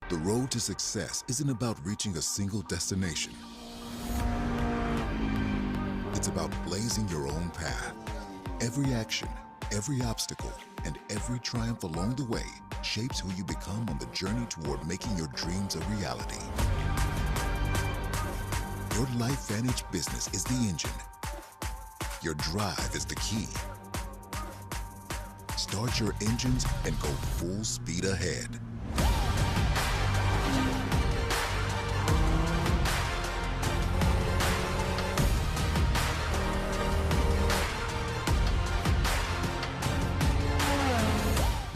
The road to success isn't about reaching a single destination. It's about blazing your own path. Every action, every obstacle, and every triumph along the way shapes who you become on the journey toward making your dreams a reality. Your LifeVantage business is the engine. Your drive is the key. Start your engines and go full speed ahead.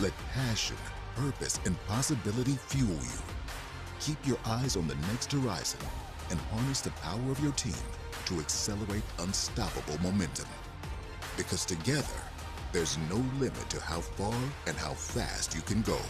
Let passion, purpose, and possibility fuel you. Keep your eyes on the next horizon and harness the power of your team to accelerate unstoppable momentum. Because together, there's no limit to how far and how fast you can go.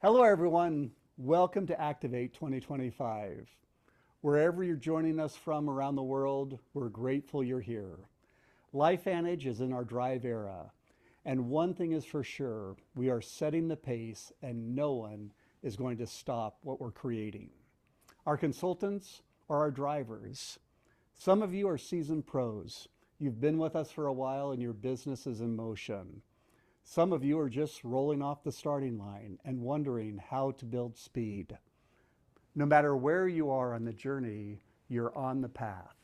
Hello everyone, welcome to Activate 2025. Wherever you're joining us from around the world, we're grateful you're here. LifeVantage is in our drive era, and one thing is for sure, we are setting the pace and no one is going to stop what we're creating. Our consultants are our drivers. Some of you are seasoned pros. You've been with us for a while and your business is in motion. Some of you are just rolling off the starting line and wondering how to build speed. No matter where you are on the journey, you're on the path.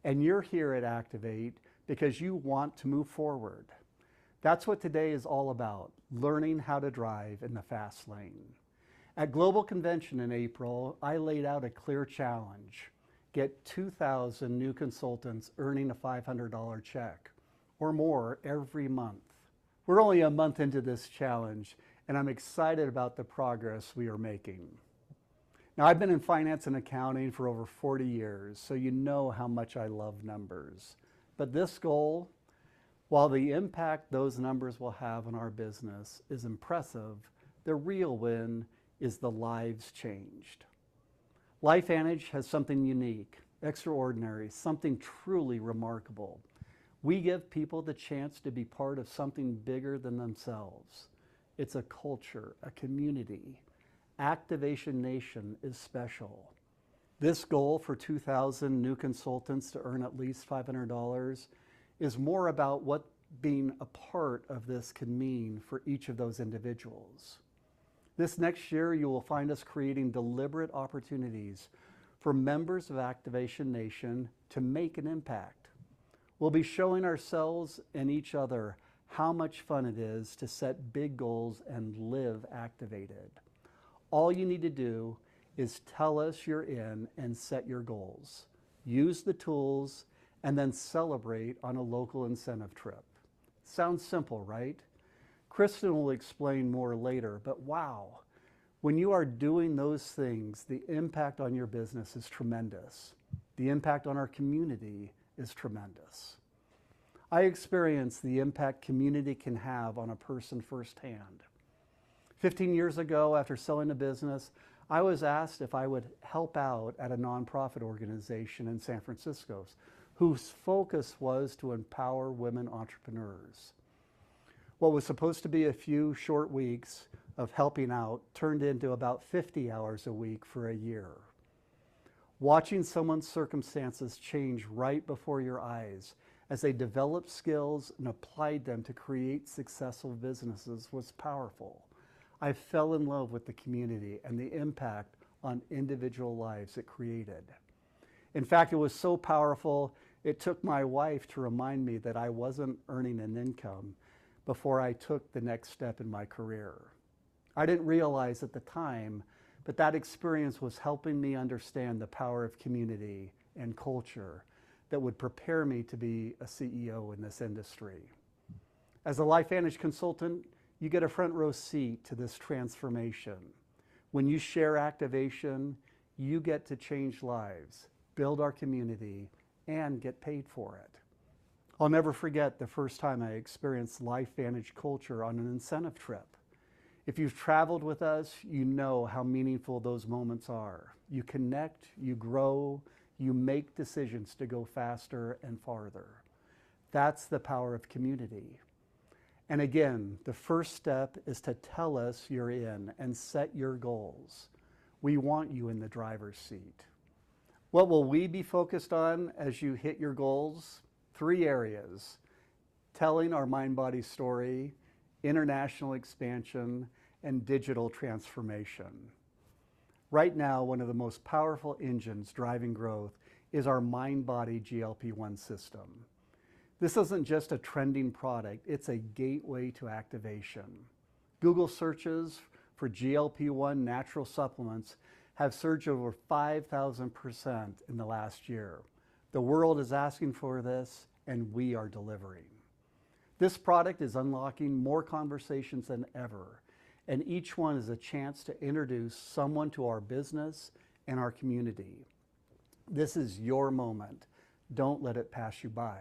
And you're here at Activate because you want to move forward. That's what today is all about, learning how to drive in the fast lane. At Global Convention in April, I laid out a clear challenge. Get 2,000 new consultants earning a $500 check or more every month. We're only a month into this challenge, and I'm excited about the progress we are making. Now, I've been in finance and accounting for over 40 years, so you know how much I love numbers. But this goal, while the impact those numbers will have on our business is impressive, the real win is the lives changed. LifeVantage has something unique, extraordinary, something truly remarkable. We give people the chance to be part of something bigger than themselves. It's a culture, a community. Activation Nation is special. This goal for 2,000 new consultants to earn at least $500 is more about what being a part of this can mean for each of those individuals. This next year, you will find us creating deliberate opportunities for members of Activation Nation to make an impact. We'll be showing ourselves and each other how much fun it is to set big goals and live activated. All you need to do is tell us you're in and set your goals. Use the tools and then celebrate on a local incentive trip. Sounds simple, right? Kristen will explain more later, but wow, when you are doing those things, the impact on your business is tremendous. The impact on our community is tremendous. I experienced the impact community can have on a person firsthand. 15 years ago, after selling a business, I was asked if I would help out at a nonprofit organization in San Francisco, whose focus was to empower women entrepreneurs. What was supposed to be a few short weeks of helping out turned into about 50 hours a week for a year. Watching someone's circumstances change right before your eyes as they developed skills and applied them to create successful businesses was powerful. I fell in love with the community and the impact on individual lives it created. In fact, it was so powerful, it took my wife to remind me that I wasn't earning an income before I took the next step in my career. I didn't realize at the time, but that experience was helping me understand the power of community and culture that would prepare me to be a CEO in this industry. As a LifeVantage consultant, you get a front row seat to this transformation. When you share activation, you get to change lives, build our community, and get paid for it. I'll never forget the first time I experienced LifeVantage culture on an incentive trip. If you've traveled with us, you know how meaningful those moments are. You connect, you grow, you make decisions to go faster and farther. That's the power of community. And again, the first step is to tell us you're in and set your goals. We want you in the driver's seat. What will we be focused on as you hit your goals? 3 areas: telling our mind-body story, international expansion, and digital transformation. Right now, one of the most powerful engines driving growth is our mind-body GLP-1 system. This isn't just a trending product, it's a gateway to activation. Google searches for GLP-1 natural supplements have surged over 5,000% in the last year. The world is asking for this, and we are delivering. This product is unlocking more conversations than ever, and each one is a chance to introduce someone to our business and our community. This is your moment. Don't let it pass you by.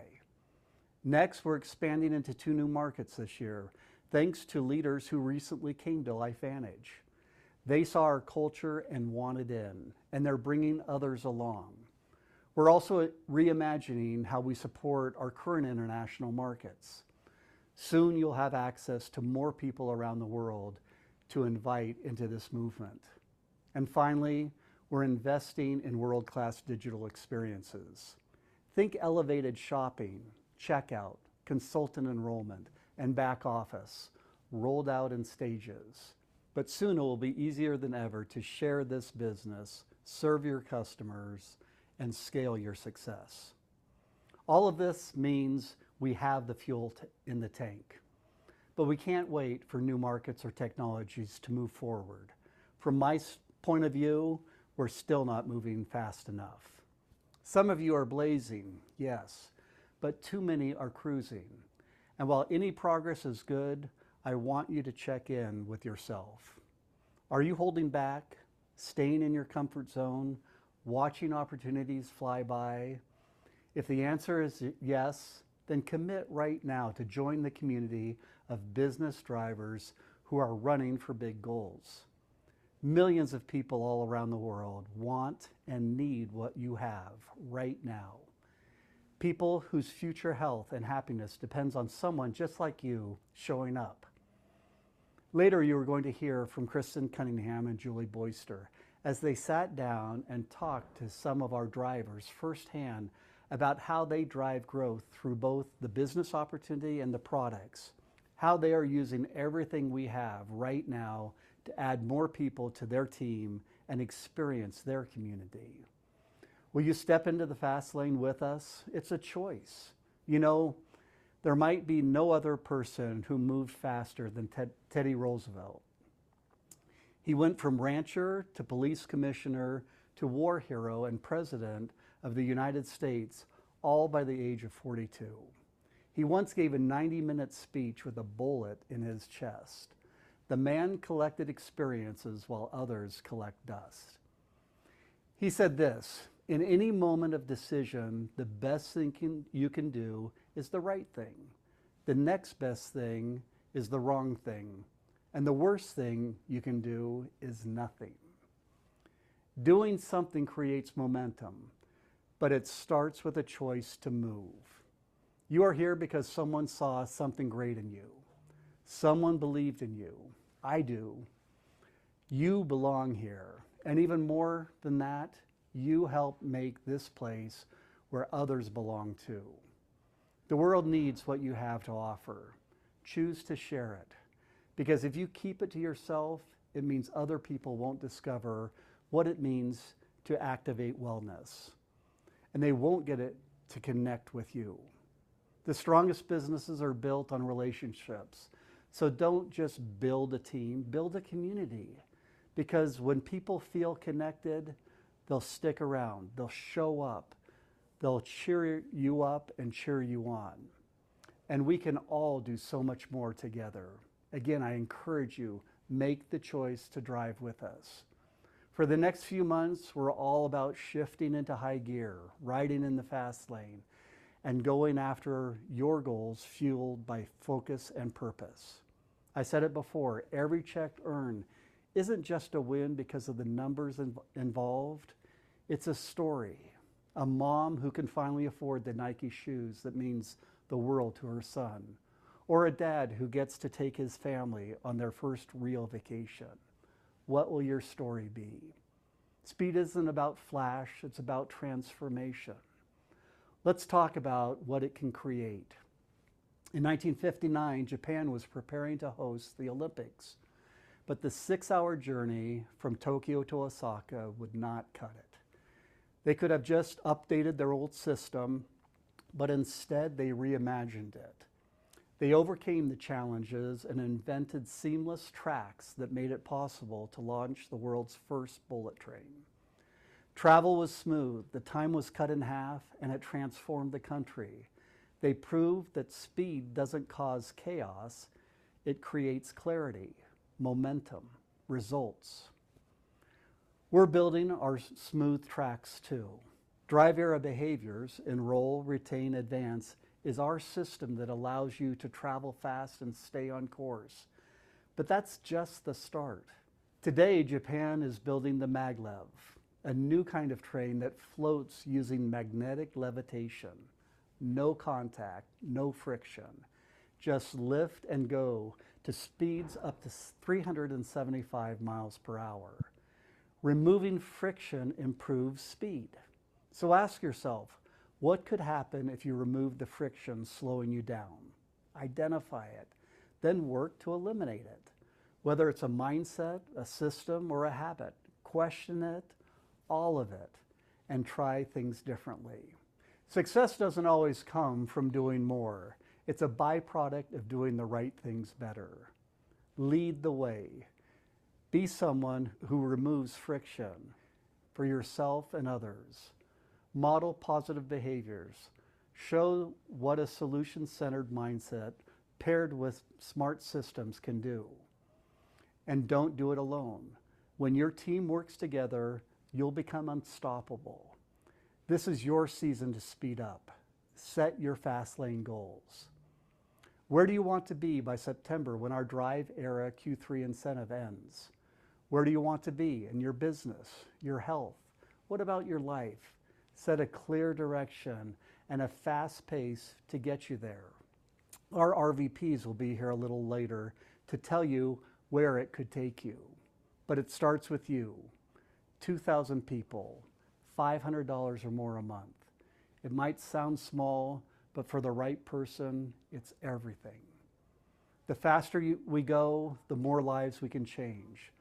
Next, we're expanding into 2 new markets this year, thanks to leaders who recently came to LifeVantage. They saw our culture and wanted in, and they're bringing others along. We're also reimagining how we support our current international markets. Soon you'll have access to more people around the world to invite into this movement. And finally, we're investing in world-class digital experiences. Think elevated shopping, checkout, consultant enrollment, and back office, rolled out in stages. But soon it will be easier than ever to share this business, serve your customers, and scale your success. All of this means we have the fuel in the tank, but we can't wait for new markets or technologies to move forward. From my point of view, we're still not moving fast enough. Some of you are blazing, yes, but too many are cruising. And while any progress is good, I want you to check in with yourself. Are you holding back, staying in your comfort zone, watching opportunities fly by? If the answer is yes, then commit right now to join the community of business drivers who are running for big goals. Millions of people all around the world want and need what you have right now. People whose future health and happiness depends on someone just like you showing up. Later, you are going to hear from Kristen, Cunningham, and Julie Boyster as they sat down and talked to some of our drivers firsthand about how they drive growth through both the business opportunity and the products, how they are using everything we have right now to add more people to their team and experience their community. Will you step into the fast lane with us? It's a choice. You know, there might be no other person who moved faster than Teddy Roosevelt. He went from rancher to police commissioner to war hero and president of the United States, all by the age of 42. He once gave a 90-minute speech with a bullet in his chest. The man collected experiences while others collect dust. He said this: in any moment of decision, the best thing you can do is the right thing. The next best thing is the wrong thing. And the worst thing you can do is nothing. Doing something creates momentum, but it starts with a choice to move. You are here because someone saw something great in you. Someone believed in you. I do. You belong here. And even more than that, you help make this place where others belong too. The world needs what you have to offer. Choose to share it. Because if you keep it to yourself, it means other people won't discover what it means to activate wellness. And they won't get it to connect with you. The strongest businesses are built on relationships. So don't just build a team, build a community. Because when people feel connected, they'll stick around, they'll show up, they'll cheer you up and cheer you on. And we can all do so much more together. Again, I encourage you, make the choice to drive with us. For the next few months, we're all about shifting into high gear, riding in the fast lane, and going after your goals fueled by focus and purpose. I said it before, every check earned isn't just a win because of the numbers involved. It's a story. A mom who can finally afford the Nike shoes that means the world to her son. Or a dad who gets to take his family on their first real vacation. What will your story be? Speed isn't about flash, it's about transformation. Let's talk about what it can create. In 1959, Japan was preparing to host the Olympics, but the 6-hour journey from Tokyo to Osaka would not cut it. They could have just updated their old system, but instead they reimagined it. They overcame the challenges and invented seamless tracks that made it possible to launch the world's first bullet train. Travel was smooth, the time was cut in half, and it transformed the country. They proved that speed doesn't cause chaos, it creates clarity, momentum, results. We're building our smooth tracks too. Drive Era Behaviors, Enroll, Retain, Advance, is our system that allows you to travel fast and stay on course. But that's just the start. Today, Japan is building the maglev, a new kind of train that floats using magnetic levitation. No contact, no friction. Just lift and go to speeds up to 375 miles per hour. Removing friction improves speed. So ask yourself, what could happen if you remove the friction slowing you down? Identify it, then work to eliminate it. Whether it's a mindset, a system, or a habit, question it, all of it, and try things differently. Success doesn't always come from doing more. It's a byproduct of doing the right things better. Lead the way. Be someone who removes friction for yourself and others. Model positive behaviors. Show what a solution-centered mindset paired with smart systems can do. And don't do it alone. When your team works together, you'll become unstoppable. This is your season to speed up. Set your fast lane goals. Where do you want to be by September when our Drive Era Q3 incentive ends? Where do you want to be in your business, your health? What about your life? Set a clear direction and a fast pace to get you there. Our RVPs will be here a little later to tell you where it could take you. But it starts with you. 2,000 people, $500 or more a month. It might sound small, but for the right person, it's everything. The faster we go, the more lives we can change.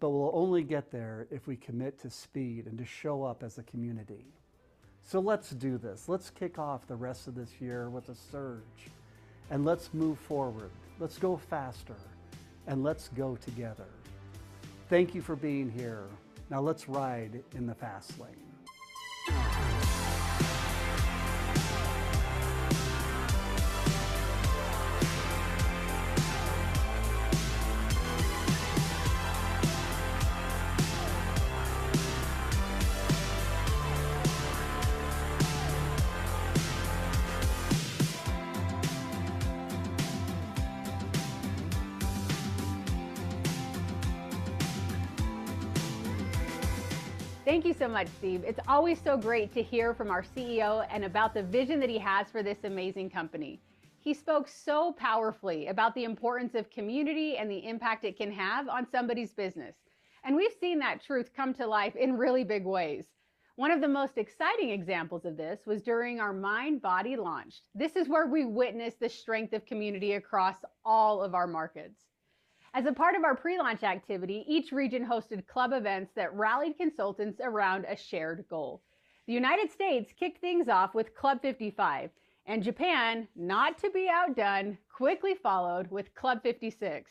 But we'll only get there if we commit to speed and to show up as a community. So let's do this. Let's kick off the rest of this year with a surge. And let's move forward. Let's go faster. And let's go together. Thank you for being here. Now let's ride in the fast lane. Thank you so much, Steve. It's always so great to hear from our CEO and about the vision that he has for this amazing company. He spoke so powerfully about the importance of community and the impact it can have on somebody's business. And we've seen that truth come to life in really big ways. One of the most exciting examples of this was during our Mind Body launch. This is where we witnessed the strength of community across all of our markets. As a part of our pre-launch activity, each region hosted club events that rallied consultants around a shared goal. The United States kicked things off with Club 55, and Japan, not to be outdone, quickly followed with Club 56.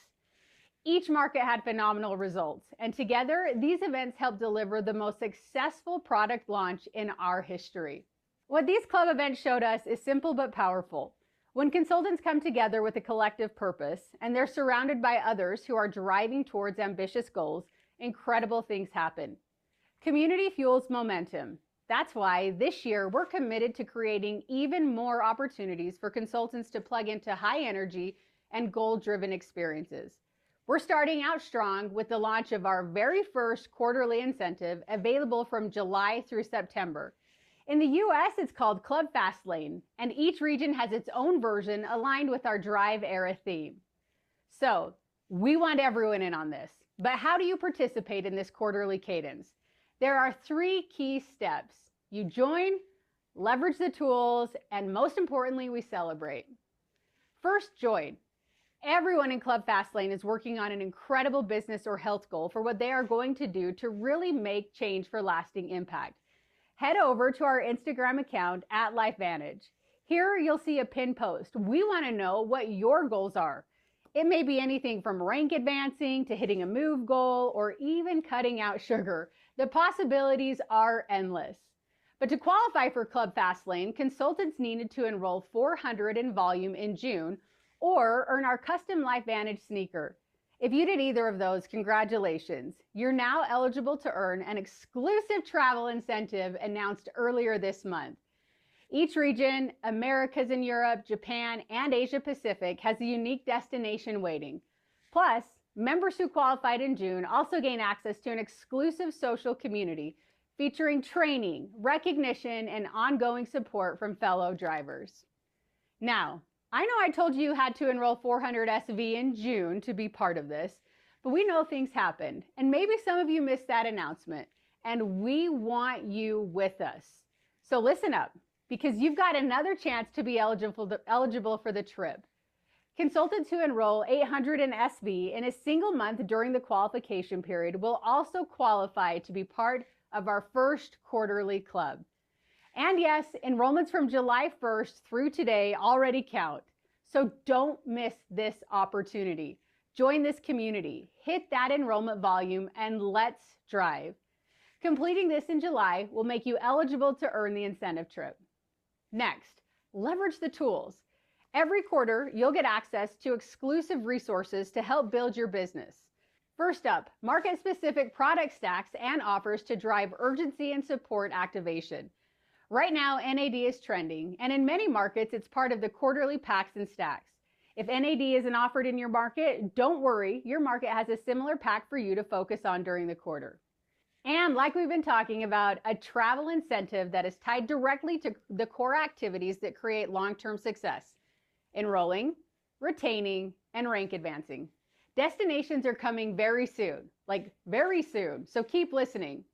Each market had phenomenal results, and together, these events helped deliver the most successful product launch in our history. What these club events showed us is simple but powerful. When consultants come together with a collective purpose, and they're surrounded by others who are driving towards ambitious goals, incredible things happen. Community fuels momentum. That's why this year we're committed to creating even more opportunities for consultants to plug into high energy and goal-driven experiences. We're starting out strong with the launch of our very first quarterly incentive, available from July through September. In the US, it's called Club Fastlane, and each region has its own version aligned with our Drive Era theme. So, we want everyone in on this, but how do you participate in this quarterly cadence? There are 3 key steps. You join, leverage the tools, and most importantly, we celebrate. First, join. Everyone in Club Fastlane is working on an incredible business or health goal for what they are going to do to really make change for lasting impact. Head over to our Instagram account at LifeVantage. Here you'll see a pinned post. We want to know what your goals are. It may be anything from rank advancing to hitting a move goal or even cutting out sugar. The possibilities are endless. But to qualify for Club Fastlane, consultants needed to enroll 400 in volume in June or earn our custom LifeVantage sneaker. If you did either of those, congratulations. You're now eligible to earn an exclusive travel incentive announced earlier this month. Each region, Americas and Europe, Japan, and Asia Pacific, has a unique destination waiting. Plus, members who qualified in June also gain access to an exclusive social community featuring training, recognition, and ongoing support from fellow drivers. Now, I know I told you you had to enroll 400 SV in June to be part of this, but we know things happened, and maybe some of you missed that announcement, and we want you with us. So listen up, because you've got another chance to be eligible for the trip. Consultants who enroll 800 in SV in a single month during the qualification period will also qualify to be part of our first quarterly club. And yes, enrollments from July 1st through today already count. So don't miss this opportunity. Join this community, hit that enrollment volume, and let's drive. Completing this in July will make you eligible to earn the incentive trip. Next, leverage the tools. Every quarter, you'll get access to exclusive resources to help build your business. First up, market-specific product stacks and offers to drive urgency and support activation. Right now, NAD is trending, and in many markets, it's part of the quarterly packs and stacks. If NAD isn't offered in your market, don't worry, your market has a similar pack for you to focus on during the quarter. And like we've been talking about, a travel incentive that is tied directly to the core activities that create long-term success: enrolling, retaining, and rank advancing. Destinations are coming very soon, like very soon, so keep listening.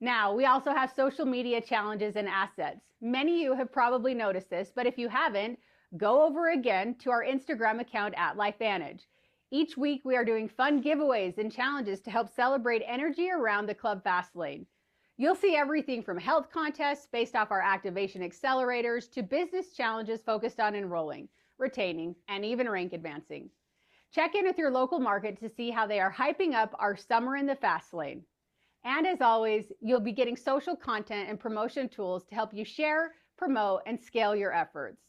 Now, we also have social media challenges and assets. Many of you have probably noticed this, but if you haven't, go over again to our Instagram account at LifeVantage. Each week, we are doing fun giveaways and challenges to help celebrate energy around the Club Fastlane. You'll see everything from health contests based off our activation accelerators to business challenges focused on enrolling, retaining, and even rank advancing. Check in with your local market to see how they are hyping up our summer in the Fastlane. And as always, you'll be getting social content and promotion tools to help you share, promote, and scale your efforts.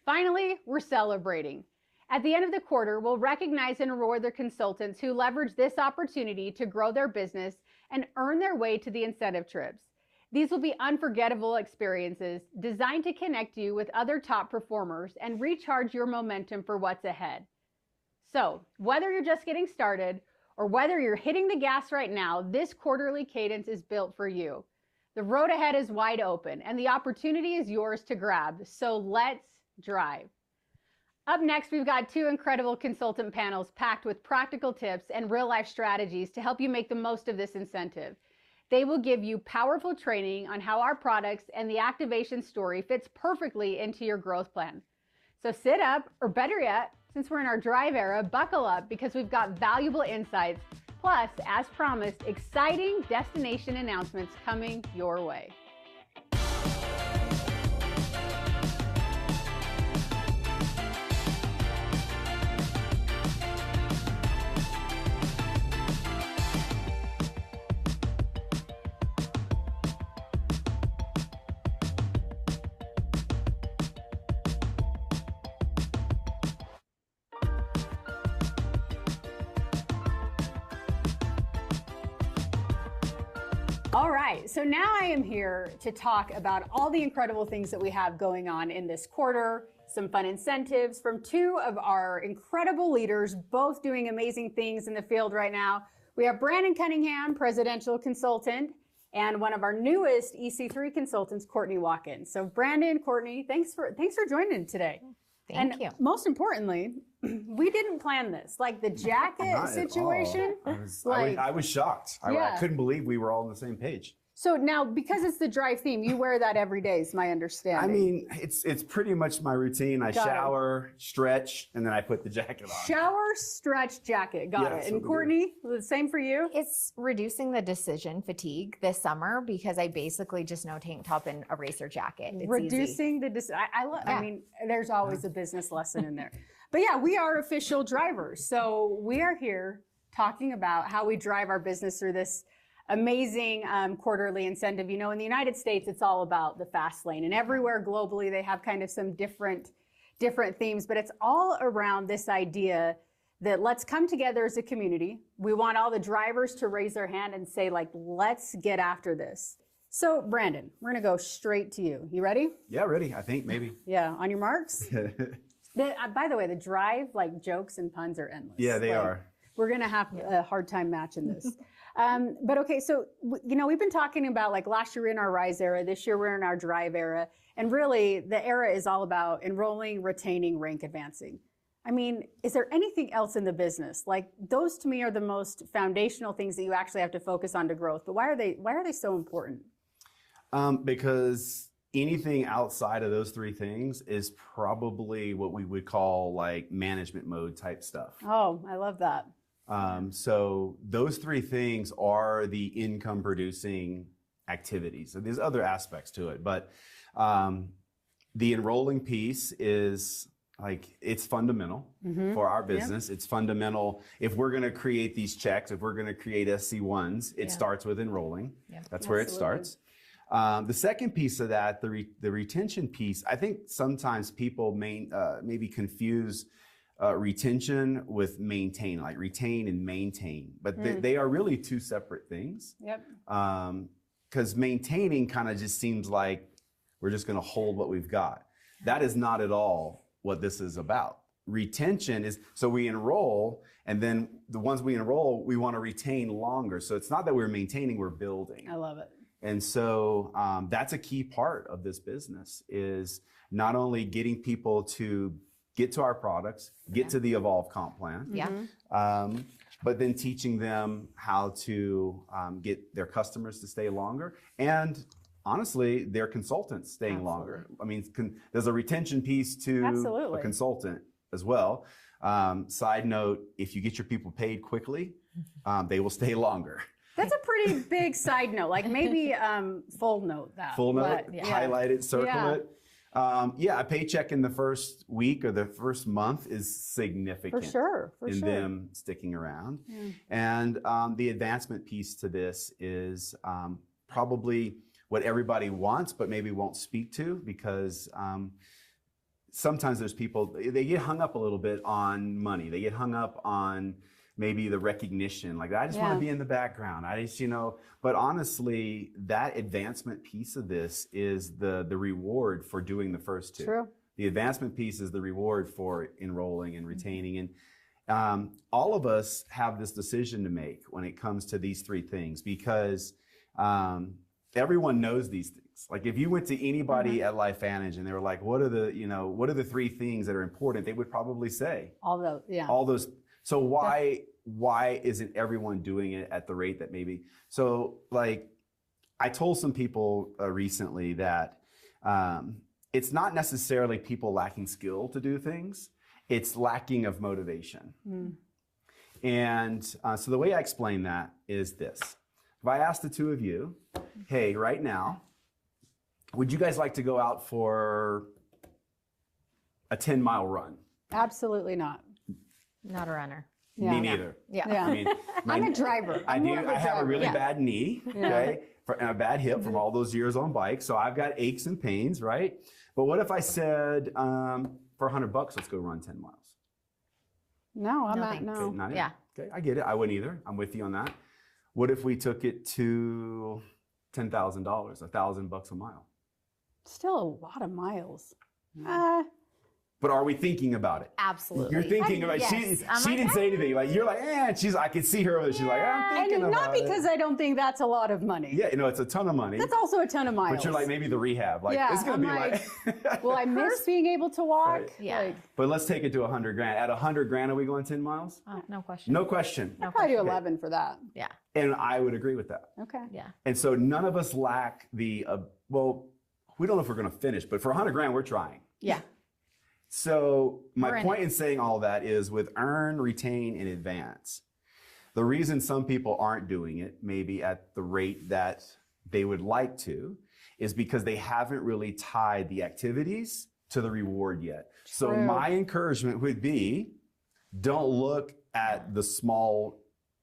Finally, we're celebrating. At the end of the quarter, we'll recognize and reward the consultants who leverage this opportunity to grow their business and earn their way to the incentive trips. These will be unforgettable experiences designed to connect you with other top performers and recharge your momentum for what's ahead. So, whether you're just getting started or whether you're hitting the gas right now, this quarterly cadence is built for you. The road ahead is wide open and the opportunity is yours to grab, so let's drive. Up next, we've got two incredible consultant panels packed with practical tips and real-life strategies to help you make the most of this incentive. They will give you powerful training on how our products and the activation story fits perfectly into your growth plan. So sit up, or better yet, since we're in our drive era, buckle up because we've got valuable insights, plus, as promised, exciting destination announcements coming your way. All right, so now I am here to talk about all the incredible things that we have going on in this quarter, some fun incentives from two of our incredible leaders, both doing amazing things in the field right now. We have Brandon Cunningham, presidential consultant, and one of our newest EC3 consultants, Courtney Watkins. So Brandon, Courtney, thanks for joining today. Thank you. Most importantly, we didn't plan this. Like the jacket situation. I was shocked. I couldn't believe we were all on the same page. So now, because it's the drive theme, you wear that every day is my understanding. I mean, it's pretty much my routine. I shower, stretch, and then I put the jacket on. Shower, stretch, jacket. Got it. And Courtney, the same for you? It's reducing the decision fatigue this summer because I basically just know tank top and a racer jacket. It's reducing the decision. I mean, there's always a business lesson in there. But yeah, we are official drivers. So we are here talking about how we drive our business through this amazing quarterly incentive. You know, in the United States, it's all about the fast lane, and everywhere globally, they have kind of some different themes, but it's all around this idea that let's come together as a community. We want all the drivers to raise their hand and say, like, let's get after this. So Brandon, we're going to go straight to you. You ready? Yeah, ready. I think maybe. Yeah. On your marks. By the way, the drive, like, jokes and puns are endless. Yeah, they are. We're going to have a hard time matching this. But okay, so, you know, we've been talking about, like, last year we're in our rise era, this year we're in our drive era. And really the era is all about enrolling, retaining, rank advancing. I mean, is there anything else in the business? Like, those to me are the most foundational things that you actually have to focus on to growth. But why are they so important? Because anything outside of those three things is probably what we would call like management mode type stuff. Oh, I love that. So those three things are the income producing activities. So there's other aspects to it, but the enrolling piece is like, it's fundamental for our business. It's fundamental. If we're going to create these checks, if we're going to create SC1s, it starts with enrolling. That's where it starts. The second piece of that, the retention piece, I think sometimes people maybe confuse retention with maintain, like retain and maintain, but they are really two separate things. Because maintaining kind of just seems like we're just going to hold what we've got. That is not at all what this is about. Retention is, so we enroll, and then the ones we enroll, we want to retain longer. So it's not that we're maintaining, we're building. I love it. And so that's a key part of this business, is not only getting people to get to our products, get to the Evolve Comp Plan, but then teaching them how to get their customers to stay longer, and honestly, their consultants staying longer. I mean, there's a retention piece to a consultant as well. Side note, if you get your people paid quickly, they will stay longer. That's a pretty big side note. Like, maybe full note that. Full note, highlight it, circle it. A paycheck in the first week or the first month is significant. For sure. Them sticking around. And the advancement piece to this is probably what everybody wants, but maybe won't speak to, because sometimes there's people, they get hung up a little bit on money. They get hung up on maybe the recognition, like, I just want to be in the background. I just, but honestly, that advancement piece of this is the reward for doing the first two. True. The advancement piece is the reward for enrolling and retaining. And all of us have this decision to make when it comes to these three things, because everyone knows these things. things. Like if you went to anybody at LifeVantage and they were like, what are the 3 things that are important? They would probably say All those, yeah. all those. So why isn't everyone doing it at the rate that maybe? So like I told some people recently that it's not necessarily people lacking skill to do things. It's lacking of motivation. And so the way I explain that is this. If I asked the 2 of you, hey, right now, would you guys like to go out for a 10-mile run? Absolutely not. Not a runner. Yeah. Me neither. Yeah. Yeah. I mean, I'm a driver. I I'm do. more of I have a driver. really Yeah. bad knee, okay, and a bad hip from all those years on bikes. So I've got aches and pains, right? But what if I said, for $100, let's go run 10 miles? No, I'm No not. thanks. No. Okay, not it. Yeah. Okay, I get it. I wouldn't either. I'm with you on that. What if we took it to $10,000, $1,000 a mile? Still a lot of miles. But are we thinking about it? Absolutely. You're thinking about it. Yes. I'm She like, didn't say anything. Like you're like, I can see her over there. She's like, I'm thinking And not about because it. I don't think that's a lot of money. Yeah, it's a ton of money. That's also a ton of miles. But you're like maybe the rehab. Like Yeah, it's gonna I'm be like, will I miss being able to walk? Right. Yeah. Like, But let's take it to $100,000. At $100,000, are we going 10 miles? Oh, no question. No question. No I'd probably do question. 11 for that. Yeah. And I would agree with that. Okay. Yeah. And so none of us lack the well, we don't know if we're going to finish, but for $100,000, we're trying. Yeah. So We're my in point it. in saying all that is with earn, retain, and advance. The reason some people aren't doing it, maybe at the rate that they would like to, is because they haven't really tied the activities to the reward yet. So True. my encouragement would be, don't look at the small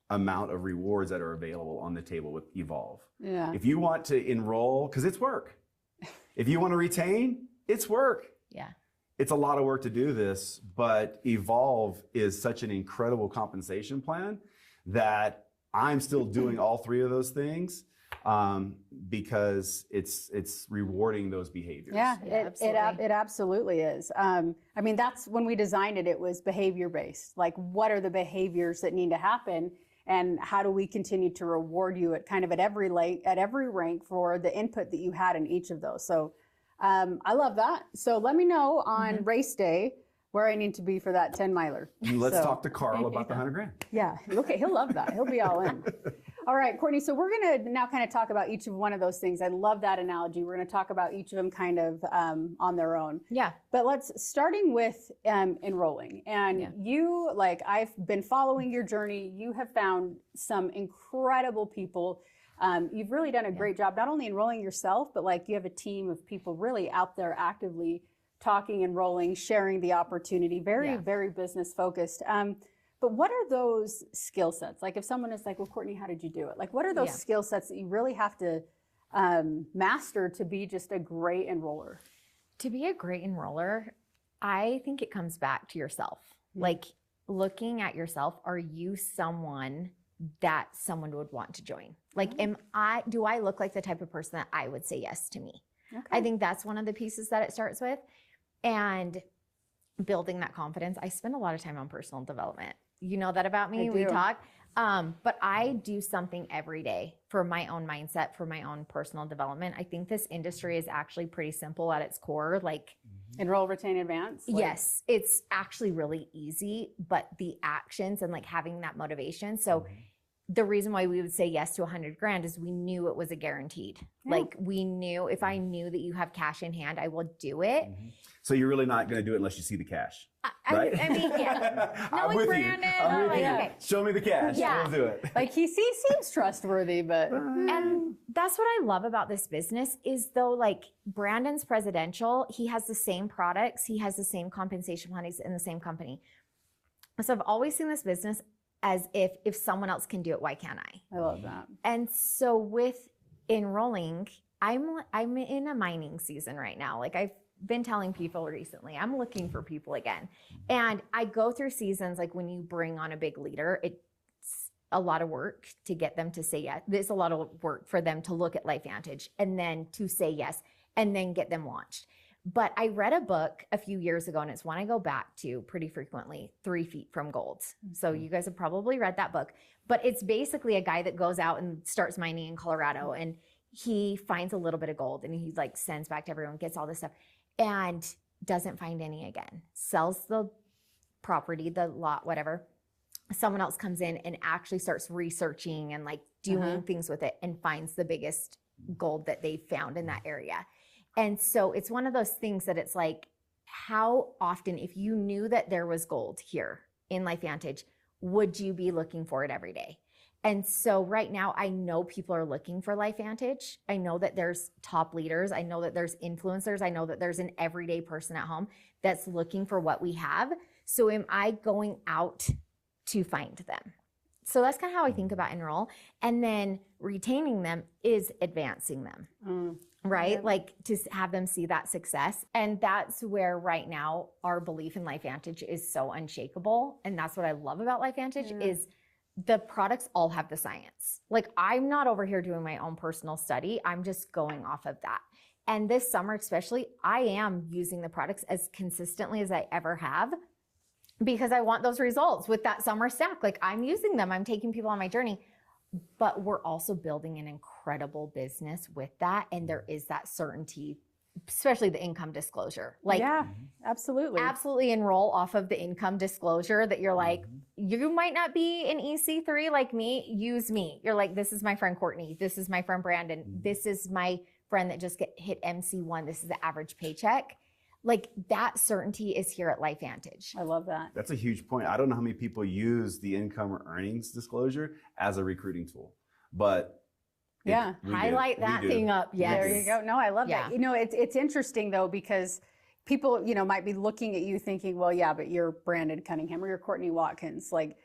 amount of rewards that are available on the table with Evolve. Yeah. If you want to enroll, because it's work. If you want to retain, it's work. Yeah. It's a lot of work to do this, but Evolve is such an incredible compensation plan that I'm still doing all 3 of those things because it's rewarding those behaviors. Yeah, absolutely. it absolutely is. I mean, that's when we designed it, it was behavior based. Like, what are the behaviors that need to happen? And how do we continue to reward you at kind of at every rank for the input that you had in each of those? So I love that. So let me know on race day where I need to be for that 10 miler. Let's talk to Carl about the $100,000. Yeah. Okay. He'll love that. He'll be all in. All right, Courtney. So we're going to now kind of talk about each of one of those things. I love that analogy. We're going to talk about each of them kind of on their own. Yeah. But starting with enrolling. And you, like, I've been following your journey. You have found some incredible people. You've really done a great job, not only enrolling yourself, but like you have a team of people really out there actively talking, enrolling, sharing the opportunity, very business focused. But what are those skill sets? Like if someone is like, well, Courtney, how did you do it? Like, what are those skill sets that you really have to master to be just a great enroller? To be a great enroller, I think it comes back to yourself. Like looking at yourself, are you someone that someone would want to join? Like, do I look like the type of person that I would say yes to me? Okay. I think that's one of the pieces that it starts with. And building that confidence. I spend a lot of time on personal development. You know that about me. We talk. But I do something every day for my own mindset, for my own personal development. I think this industry is actually pretty simple at its core. Like, enroll, retain, advance? Like, yes, it's actually really easy, but the actions and like having that motivation. So the reason why we would say yes to $100,000 is we knew it was a guaranteed. Like we knew if I knew that you have cash in hand, I will do it. So you're really not going to do it unless you see the cash, right? I mean, yeah. I'm Knowing with Brandon, you. I'm with like, you. okay. Show me the cash. Yeah. We'll do it. Like he seems trustworthy, but And that's what I love about this business is though, like Brandon's presidential, he has the same products, he has the same compensation plan, he's in the same company. So I've always seen this business as if someone else can do it, why can't I? I love that. And so with enrolling, I'm in a mining season right now. Like I've been telling people recently, I'm looking for people again. And I go through seasons, like when you bring on a big leader, it's a lot of work to get them to say yes. There's a lot of work for them to look at LifeVantage and then to say yes and then get them launched. But I read a book a few years ago, and it's one I go back to pretty frequently, 3 Feet from Gold. So you guys have probably read that book. But it's basically a guy that goes out and starts mining in Colorado. And he finds a little bit of gold and he like sends back to everyone, gets all this stuff and doesn't find any again. Sells the property, the lot, whatever. Someone else comes in and actually starts researching and like doing things with it and finds the biggest gold that they found in that area. And so it's one of those things that it's like, how often, if you knew that there was gold here in LifeVantage, would you be looking for it every day? And so right now, I know people are looking for LifeVantage. I know that there's top leaders. I know that there's influencers. I know that there's an everyday person at home that's looking for what we have. So am I going out to find them? So that's kind of how I think about enroll. And then retaining them is advancing them, right? Yeah. Like to have them see that success. And that's where right now our belief in LifeVantage is so unshakable. And that's what I love about LifeVantage is the products all have the science. Like I'm not over here doing my own personal study. I'm just going off of that. And this summer especially, I am using the products as consistently as I ever have because I want those results with that summer stack. Like I'm using them, I'm taking people on my journey, but we're also building an incredible business with that. And there is that certainty, especially the income disclosure. Like, yeah, absolutely enroll off of the income disclosure that you're like, you might not be an EC3 like me, use me. You're like, this is my friend Courtney. This is my friend Brandon. This is my friend that just hit MC1. This is the average paycheck. Like that certainty is here at LifeVantage. I love that. That's a huge point. I don't know how many people use the income or earnings disclosure as a recruiting tool, but highlight that thing up. Yes. There you go. No, I love that. You know, it's interesting though, because people, you know, might be looking at you thinking, well, yeah, but you're Brandon Cunningham or you're Courtney Watkins. Like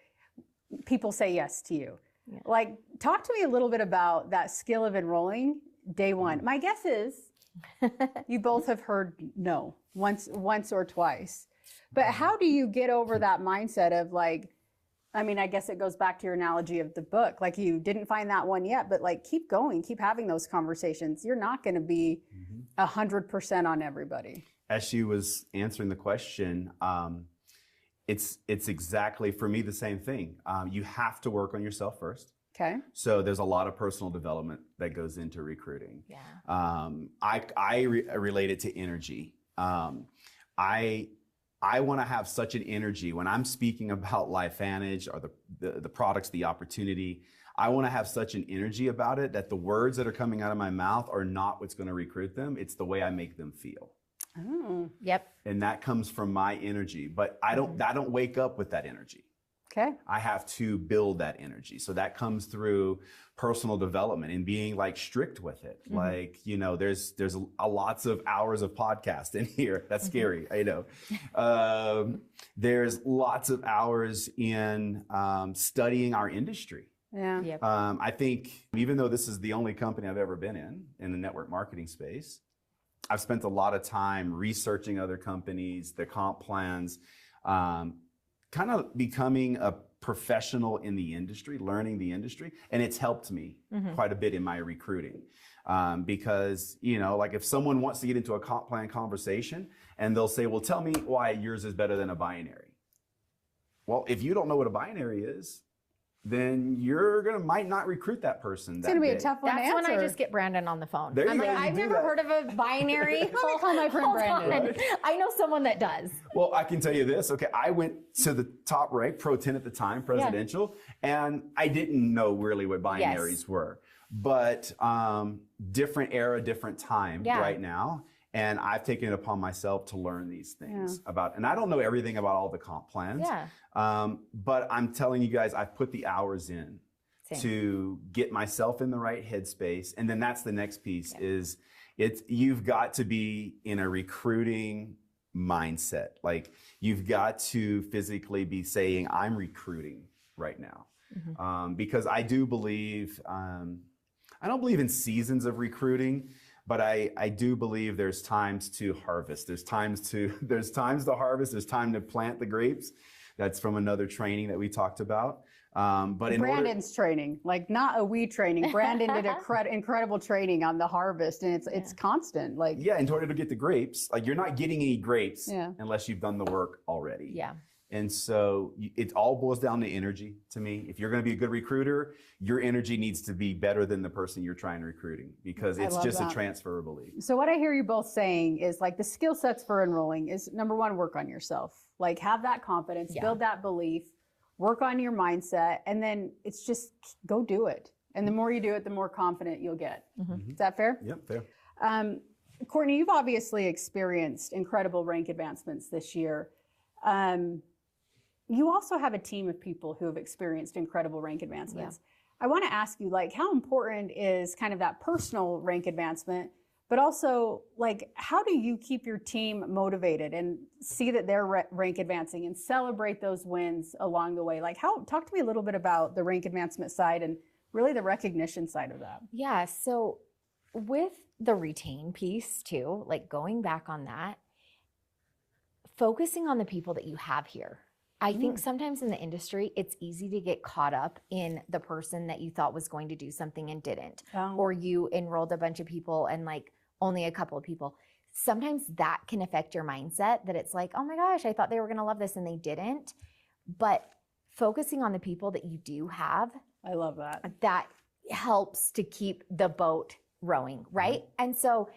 people say yes to you. Yeah. Like talk to me a little bit about that skill of enrolling day one. My guess is you both have heard no once or twice, but how do you get over that mindset of like, I mean, I guess it goes back to your analogy of the book. Like you didn't find that one yet, but like keep going, keep having those conversations. You're not going to be 100% on everybody. As she was answering the question, it's exactly for me the same thing. You have to work on yourself first. Okay. So there's a lot of personal development that goes into recruiting. Yeah. I relate it to energy. I want to have such an energy when I'm speaking about LifeVantage or the products, the opportunity. I want to have such an energy about it that the words that are coming out of my mouth are not what's going to recruit them. It's the way I make them feel. Oh. Yep. And that comes from my energy, but I don't wake up with that energy. Okay. I have to build that energy. So that comes through personal development and being like strict with it. Like, you know, there's lots of hours of podcast in here. That's scary. I know. There's lots of hours in studying our industry. Yeah. Yep. I think even though this is the only company I've ever been in the network marketing space, I've spent a lot of time researching other companies, their comp plans, kind of becoming a professional in the industry, learning the industry. And it's helped me quite a bit in my recruiting. Because, you know, like if someone wants to get into a comp plan conversation and they'll say, well, tell me why yours is better than a binary. Well, if you don't know what a binary is, then you're might not recruit that person. It's going to be a tough one to answer. That's when I just get Brandon on the phone. There I'm you like, go, I've never heard of a binary. Let me call my friend Brandon. I know someone that does. Well, I can tell you this. Okay, I went to the top rank, Pro 10 at the time, presidential, and I didn't know really what binaries were. But different era, different time right now. And I've taken it upon myself to learn these things about, and I don't know everything about all the comp plans. But I'm telling you guys, I've put the hours in to get myself in the right headspace. And then that's the next piece is you've got to be in a recruiting mindset. Like you've got to physically be saying, I'm recruiting right now. Because I do believe, I don't believe in seasons of recruiting, but I do believe there's times to harvest. There's times to harvest. There's time to plant the grapes. That's from another training that we talked about. But in Brandon's training, like not a we training. Brandon did incredible training on the harvest, and it's constant. Like in order to get the grapes, like you're not getting any grapes unless you've done the work already. Yeah. And so it all boils down to energy to me. If you're going to be a good recruiter, your energy needs to be better than the person you're trying recruiting, because it's just a transferable lead. So what I hear you both saying is like the skill sets for enrolling is number one, work on yourself. Like have that confidence, build that belief, work on your mindset, and then it's just go do it. And the more you do it, the more confident you'll get. Is that fair? Yep, fair. Courtney, you've obviously experienced incredible rank advancements this year. You also have a team of people who have experienced incredible rank advancements. I want to ask you, like, how important is kind of that personal rank advancement, but also, like, how do you keep your team motivated and see that they're rank advancing and celebrate those wins along the way? Like, talk to me a little bit about the rank advancement side and really the recognition side of that. Yeah, so with the retain piece too, like going back on that, focusing on the people that you have here. I think sometimes in the industry, it's easy to get caught up in the person that you thought was going to do something and didn't, or you enrolled a bunch of people and like only a couple of people. Sometimes that can affect your mindset, that it's like, oh my gosh, I thought they were going to love this and they didn't. But focusing on the people that you do have, I love that. That helps to keep the boat rowing, right? And so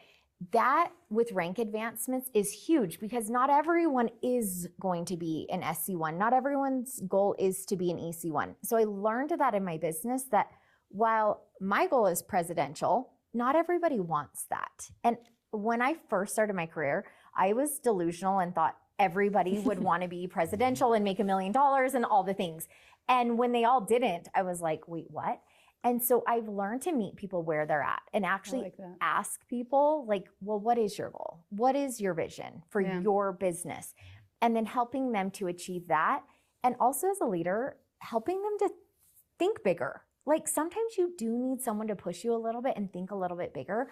that with rank advancements is huge, because not everyone is going to be an SC1. Not everyone's goal is to be an EC1. So I learned that in my business, that while my goal is presidential, not everybody wants that. And when I first started my career, I was delusional and thought everybody would want to be presidential and make $1 million and all the things. And when they all didn't, I was like, wait, what? And so I've learned to meet people where they're at and actually ask people like, well, what is your goal? What is your vision for your business? And then helping them to achieve that. And also as a leader, helping them to think bigger. Like sometimes you do need someone to push you a little bit and think a little bit bigger.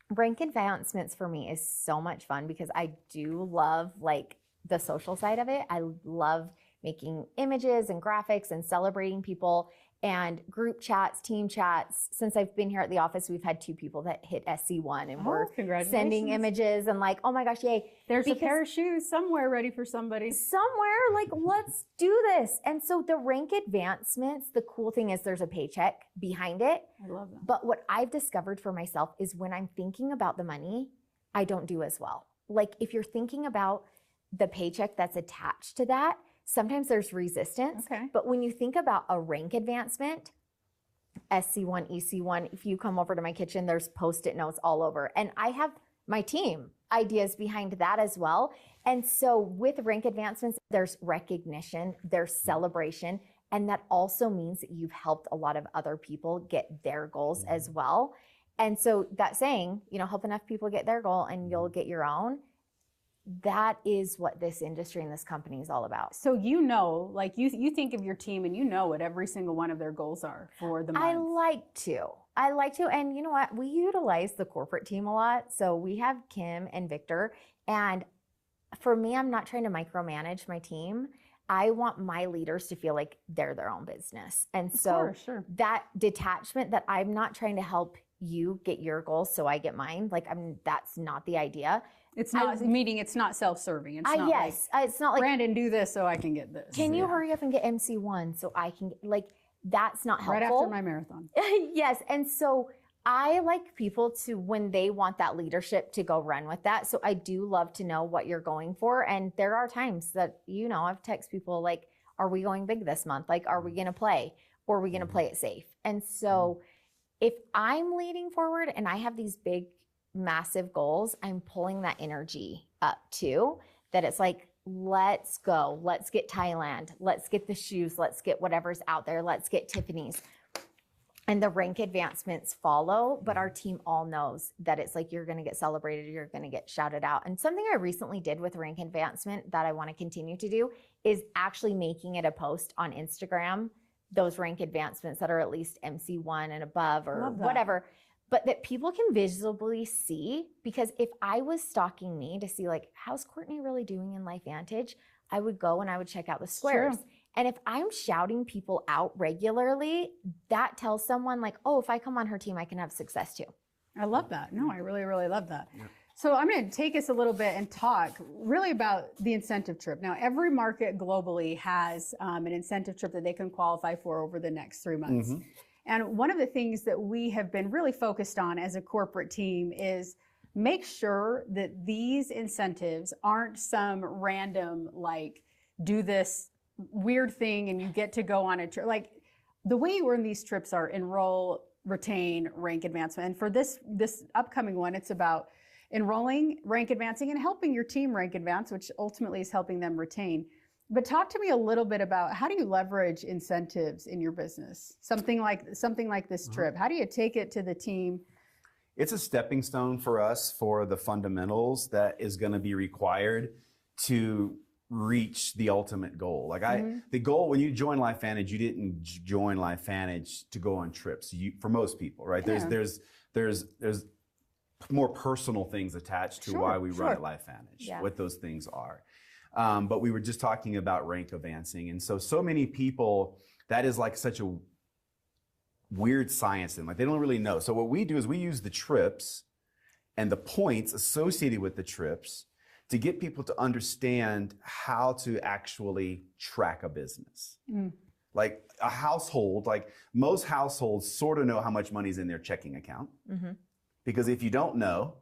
Rank advancements for me is so much fun because I do love like the social side of it. I love making images and graphics and celebrating people and group chats, team chats. Since I've been here at the office, we've had 2 people that hit SC1 and we're sending images and like, oh my gosh, yay. There's a pair of shoes somewhere ready for somebody. Somewhere, like, let's do this. And so the rank advancements, the cool thing is there's a paycheck behind it. I love that. But what I've discovered for myself is when I'm thinking about the money, I don't do as well. Like if you're thinking about the paycheck that's attached to that, sometimes there's resistance, but when you think about a rank advancement, SC1, EC1, if you come over to my kitchen, there's Post-it notes all over. And I have my team ideas behind that as well. And so with rank advancements, there's recognition, there's celebration, and that also means that you've helped a lot of other people get their goals as well. And so that saying, you know, help enough people get their goal and you'll get your own. That is what this industry and this company is all about. So you know, like you think of your team and you know what every single one of their goals are for the month. I like to. And you know what? We utilize the corporate team a lot. So we have Kim and Victor. And for me, I'm not trying to micromanage my team. I want my leaders to feel like they're their own business. And so that detachment, that I'm not trying to help you get your goals so I get mine. Like that's not the idea. It's not meaning it's not self-serving. It's not it's not like Brandon, do this so I can get this. Can you hurry up and get MC1 so I can get, like, that's not helpful. Right after my marathon. Yes. And so I like people to, when they want that leadership, to go run with that. So I do love to know what you're going for. And there are times that, you know, I've texted people like, are we going big this month? Like, are we going to play, or are we going to play it safe? And so if I'm leading forward and I have these big, massive goals, I'm pulling that energy up too, that it's like, let's go, let's get Thailand, let's get the shoes, let's get whatever's out there, let's get Tiffany's. And the rank advancements follow, but our team all knows that it's like, you're going to get celebrated, you're going to get shouted out. And something I recently did with rank advancement that I want to continue to do is actually making it a post on Instagram, those rank advancements that are at least MC1 and above or whatever, but that people can visibly see. Because if I was stalking me to see like, how's Courtney really doing in LifeVantage, I would go and I would check out the squares. True. And if I'm shouting people out regularly, that tells someone like, oh, if I come on her team, I can have success too. I love that. No, I really, really love that. So I'm going to take us a little bit and talk really about the incentive trip. Now, every market globally has an incentive trip that they can qualify for over the next 3 months. Mm-hmm. And one of the things that we have been really focused on as a corporate team is make sure that these incentives aren't some random, like, do this weird thing and you get to go on a trip. Like, the way you earn these trips are enroll, retain, rank advancement. And for this upcoming one, it's about enrolling, rank advancing, and helping your team rank advance, which ultimately is helping them retain. But talk to me a little bit about how do you leverage incentives in your business? Something like this trip. How do you take it to the team? It's a stepping stone for us for the fundamentals that is going to be required to reach the ultimate goal. Like the goal when you join LifeVantage, you didn't join LifeVantage to go on trips. For most people, right? Yeah. There's more personal things attached to why we run at LifeVantage, what those things are. But we were just talking about rank advancing. And so many people, that is like such a weird science and like they don't really know. So what we do is we use the trips and the points associated with the trips to get people to understand how to actually track a business. Like a household, like most households sort of know how much money's in their checking account. Because if you don't know,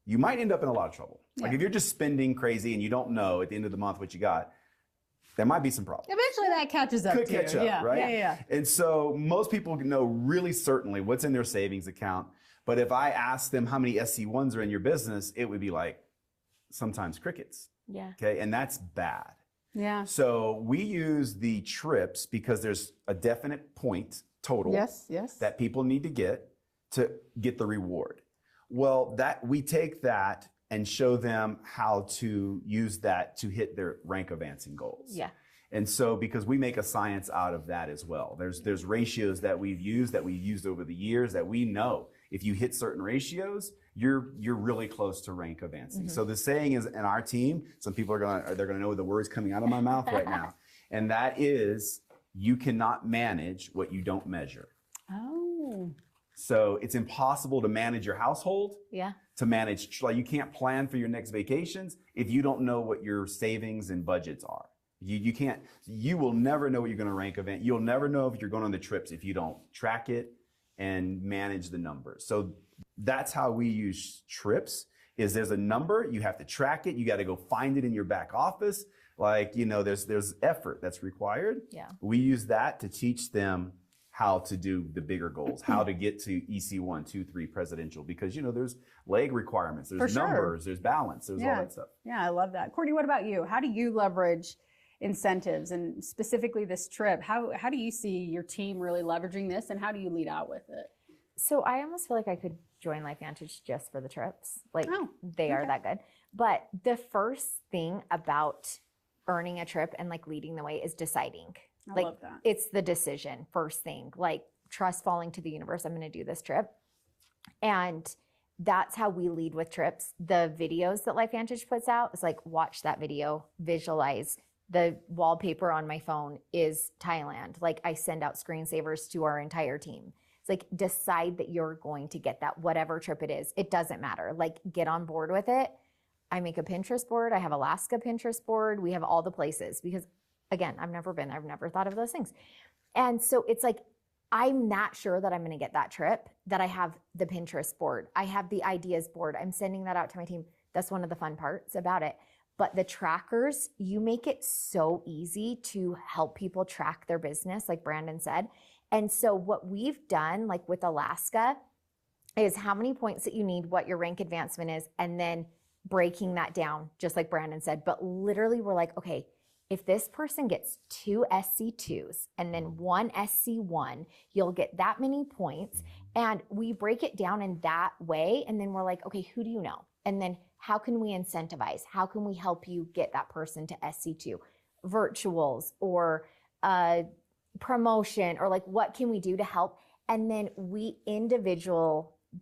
you might end up in a lot of trouble. Like if you're just spending crazy and you don't know at the end of the month what you got, there might be some problems. Eventually that catches up Could to you. catch up, right? Yeah. And so most people know really certainly what's in their savings account. But if I ask them how many SC1s are in your business, it would be like sometimes crickets. Yeah. Okay. And that's bad. Yeah. So we use the trips because there's a definite point total Yes. that people need to get the reward. Well, that we take that and show them how to use that to hit their rank advancing goals. Yeah. And so because we make a science out of that as well. There's ratios that we've used over the years that we know if you hit certain ratios, you're really close to rank advancing. So the saying is in our team, some people they're gonna know the words coming out of my mouth right now. And that is, you cannot manage what you don't measure. Oh. So it's impossible to manage your household. Yeah. To manage, like you can't plan for your next vacations if you don't know what your savings and budgets are. You will never know what you're going to rank event. You'll never know if you're going on the trips if you don't track it and manage the numbers. So that's how we use trips is there's a number, you have to track it. You got to go find it in your back office. Like, there's effort that's required. Yeah. We use that to teach them how to do the bigger goals, how to get to EC1, 2, 3 presidential, because, there's leg requirements, there's numbers, there's balance, there's all that stuff. Yeah, I love that. Courtney, what about you? How do you leverage incentives and specifically this trip? How do you see your team really leveraging this and how do you lead out with it? So I almost feel like I could join LifeVantage just for the trips. Like they are that good. But the first thing about earning a trip and like leading the way is deciding. I love that. It's the decision first thing, like trust falling to the universe. I'm going to do this trip. And that's how we lead with trips. The videos that LifeVantage puts out is like, watch that video, visualize. The wallpaper on my phone is Thailand. Like I send out screensavers to our entire team. It's like, decide that you're going to get that, whatever trip it is. It doesn't matter. Like get on board with it. I make a Pinterest board. I have Alaska Pinterest board. We have all the places because again, I've never thought of those things. And so it's like, I'm not sure that I'm going to get that trip, that I have the Pinterest board. I have the ideas board. I'm sending that out to my team. That's one of the fun parts about it. But the trackers, you make it so easy to help people track their business, like Brandon said. And so what we've done, like with Alaska, is how many points that you need, what your rank advancement is, and then breaking that down, just like Brandon said. But literally we're like, okay, if this person gets 2 SC2s and then 1 SC1, you'll get that many points. And we break it down in that way. And then we're like, okay, who do you know? And then how can we incentivize? How can we help you get that person to SC2? Virtuals or promotion, or like what can we do to help? And then we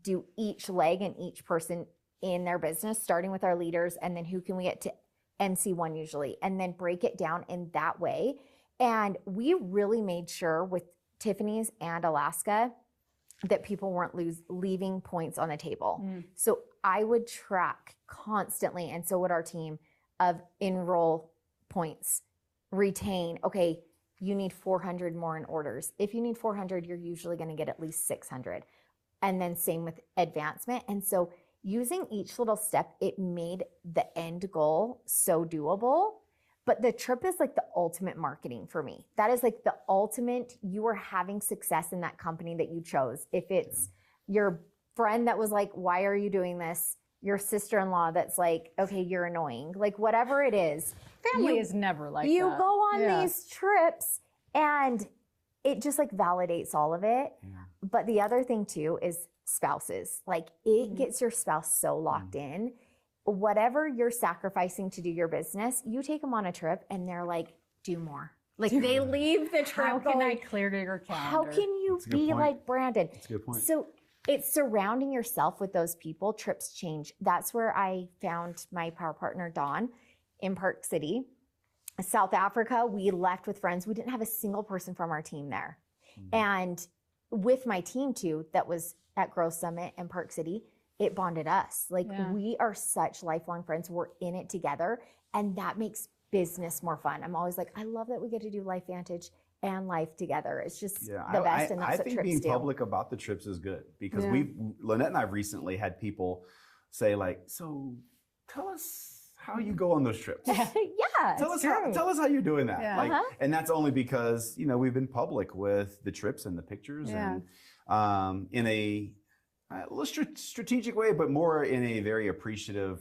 do each leg and each person in their business, starting with our leaders. And then who can we get to MC1 usually, and then break it down in that way. And we really made sure with Tiffany's and Alaska that people weren't leaving points on the table. So I would track constantly, and so would our team, of enroll points, retain. Okay, you need 400 more in orders. If you need 400, you're usually going to get at least 600. And then same with advancement. And so using each little step, it made the end goal so doable. But the trip is like the ultimate marketing for me. That is like the ultimate, you are having success in that company that you chose. If it's your friend that was like, why are you doing this? Your sister-in-law that's like, okay, you're annoying. Like whatever it is. Family is never like that. You go on these trips and it just like validates all of it. Yeah. But the other thing too is spouses. Like it gets your spouse so locked in. Whatever you're sacrificing to do your business, you take them on a trip and they're like, do more. Like they leave the trip. How can I clear to your calendar? How can you be like Brandon? That's a good point. So it's surrounding yourself with those people. Trips change. That's where I found my power partner, Dawn, in Park City. South Africa, we left with friends. We didn't have a single person from our team there. And with my team too, that was at Growth Summit and Park City, it bonded us. Like we are such lifelong friends. We're in it together. And that makes business more fun. I'm always like, I love that we get to do Life Vantage and life together. It's just the best. And that's what trips do. I think being public about the trips is good because Lynette and I have recently had people say like, so tell us how you go on those trips. Tell us how you're doing that. Like, and that's only because, you know, we've been public with the trips and the pictures and in a little strategic way, but more in a very appreciative,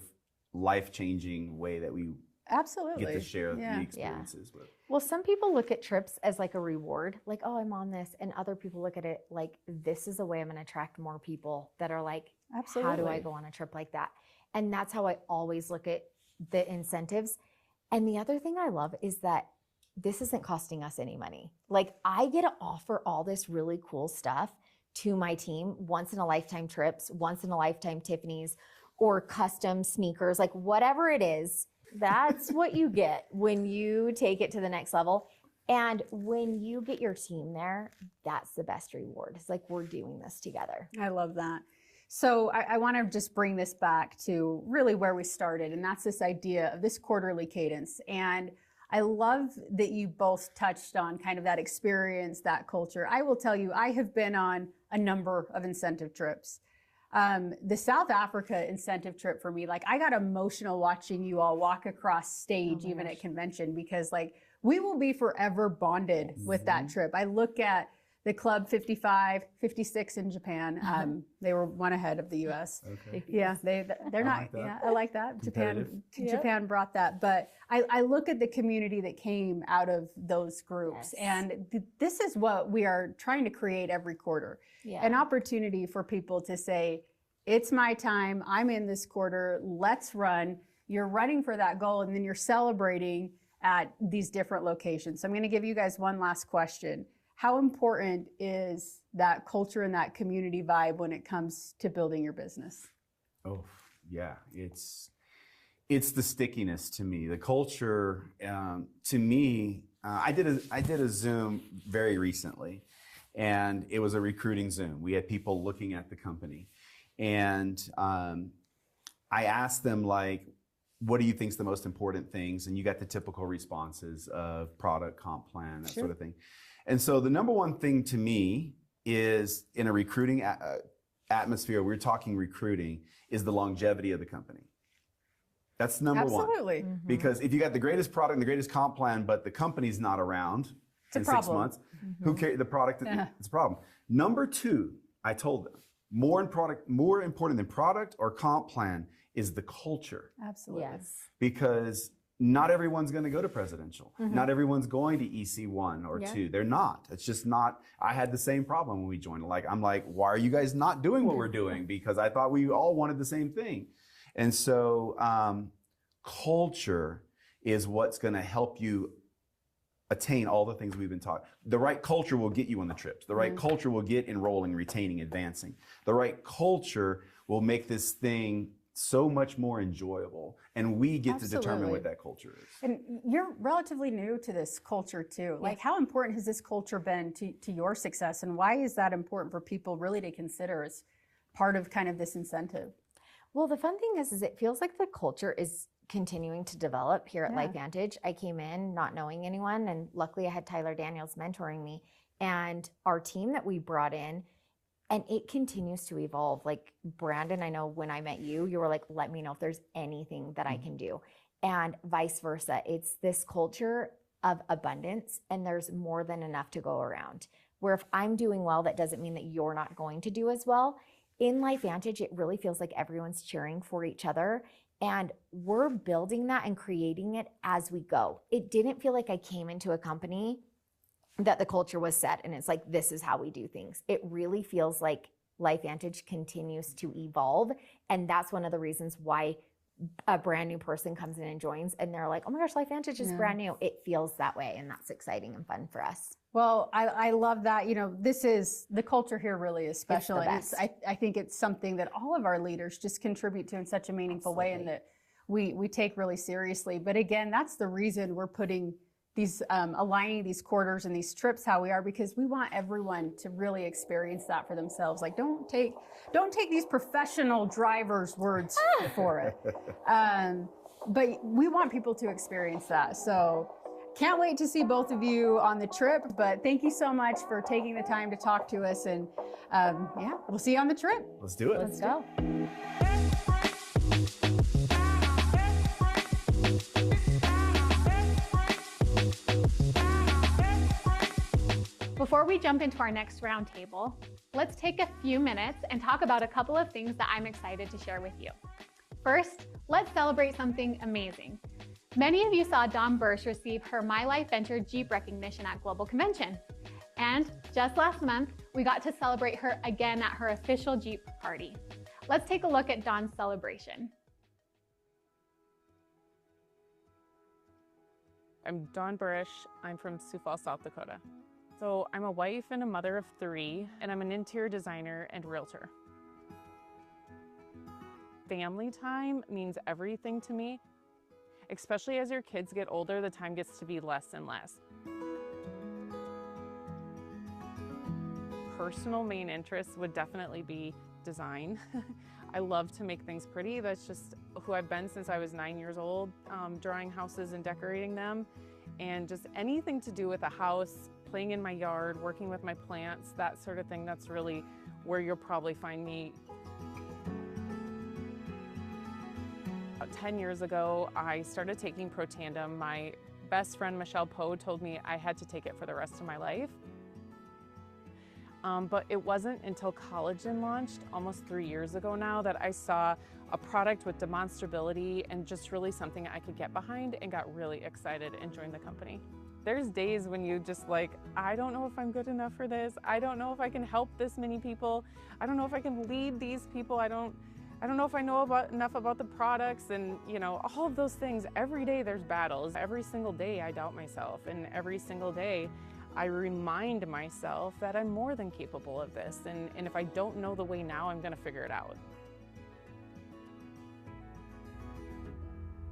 life-changing way that we get to share the experiences with. Well, some people look at trips as like a reward, like, oh, I'm on this. And other people look at it like, this is a way I'm going to attract more people that are like, how do I go on a trip like that? And that's how I always look at the incentives. And the other thing I love is that this isn't costing us any money. Like I get to offer all this really cool stuff to my team, once in a lifetime trips, once in a lifetime Tiffany's, or custom sneakers, like whatever it is. That's what you get when you take it to the next level. And when you get your team there, that's the best reward. It's like, we're doing this together. I love that. So I want to just bring this back to really where we started, and that's this idea of this quarterly cadence. And I love that you both touched on kind of that experience, that culture. I will tell you, I have been on a number of incentive trips. The South Africa incentive trip for me, like I got emotional watching you all walk across stage, even at convention, because like we will be forever bonded with that trip. I look at the Club 55, 56 in Japan. They were one ahead of the U.S. Okay. Yeah, they're not. Like yeah, I like that. Japan brought that. But I look at the community that came out of those groups, and this is what we are trying to create every quarter. Yeah. An opportunity for people to say, it's my time. I'm in this quarter. Let's run. You're running for that goal, and then you're celebrating at these different locations. So I'm going to give you guys one last question. How important is that culture and that community vibe when it comes to building your business? Oh, yeah. It's the stickiness to me. The culture, to me, I did a Zoom very recently, and it was a recruiting Zoom. We had people looking at the company, and I asked them, like, what do you think is the most important things? And you got the typical responses of product, comp plan, that sort of thing. And so the number one thing to me is, in a recruiting atmosphere, we're talking recruiting, is the longevity of the company. That's number one. Absolutely. Because if you got the greatest product and the greatest comp plan, but the company's not around in 6 months, who cares? The product, it's a problem. Number two, I told them, more important than product or comp plan is the culture. Absolutely. Yes. Because not everyone's going to go to presidential. Not everyone's going to EC1 or 2. They're not. It's just not. I had the same problem when we joined. I'm like, why are you guys not doing what we're doing? Because I thought we all wanted the same thing. And so culture is what's going to help you attain all the things we've been taught. The right culture will get you on the trips. The right culture will get enrolling, retaining, advancing. The right culture will make this thing so much more enjoyable, and we get to determine what that culture is. And you're relatively new to this culture too. Like, how important has this culture been to your success, and why is that important for people really to consider as part of kind of this incentive? Well, the fun thing is it feels like the culture is continuing to develop here at LifeVantage. I came in not knowing anyone, and luckily I had Tyler Daniels mentoring me and our team that we brought in, and it continues to evolve. Like Brandon, I know when I met you, you were like, let me know if there's anything that I can do. And vice versa. It's this culture of abundance, and there's more than enough to go around. Where if I'm doing well, that doesn't mean that you're not going to do as well. In LifeVantage, it really feels like everyone's cheering for each other, and we're building that and creating it as we go. It didn't feel like I came into a company that the culture was set and it's like, this is how we do things. It really feels like LifeVantage continues to evolve, and that's one of the reasons why a brand new person comes in and joins and they're like, oh my gosh, LifeVantage is brand new. It feels that way, and that's exciting and fun for us. Well, I love that. You know, the culture here really is special. It's the best. I think it's something that all of our leaders just contribute to in such a meaningful way, and that we take really seriously. But again, that's the reason we're putting these, aligning these quarters and these trips how we are, because we want everyone to really experience that for themselves. Like, don't take these professional drivers' words for it. But we want people to experience that. So can't wait to see both of you on the trip, but thank you so much for taking the time to talk to us, and we'll see you on the trip. Let's do it. Let's go. Before we jump into our next roundtable, let's take a few minutes and talk about a couple of things that I'm excited to share with you. First, let's celebrate something amazing. Many of you saw Dawn Bursch receive her My Life Venture Jeep recognition at Global Convention. And just last month, we got to celebrate her again at her official Jeep party. Let's take a look at Dawn's celebration. I'm Dawn Bursch. I'm from Sioux Falls, South Dakota. So I'm a wife and a mother of 3, and I'm an interior designer and realtor. Family time means everything to me. Especially as your kids get older, the time gets to be less and less. Personal main interests would definitely be design. I love to make things pretty. That's just who I've been since I was 9 years old, drawing houses and decorating them. And just anything to do with a house, playing in my yard, working with my plants, that sort of thing, that's really where you'll probably find me. About 10 years ago, I started taking Pro Tandem. My best friend, Michelle Poe, told me I had to take it for the rest of my life. But it wasn't until Collagen launched almost 3 years ago now that I saw a product with demonstrability and just really something I could get behind, and got really excited and joined the company. There's days when you just like, I don't know if I'm good enough for this. I don't know if I can help this many people. I don't know if I can lead these people. I don't know if I know enough about the products, and all of those things. Every day there's battles. Every single day I doubt myself, and every single day I remind myself that I'm more than capable of this, and if I don't know the way now, I'm gonna figure it out.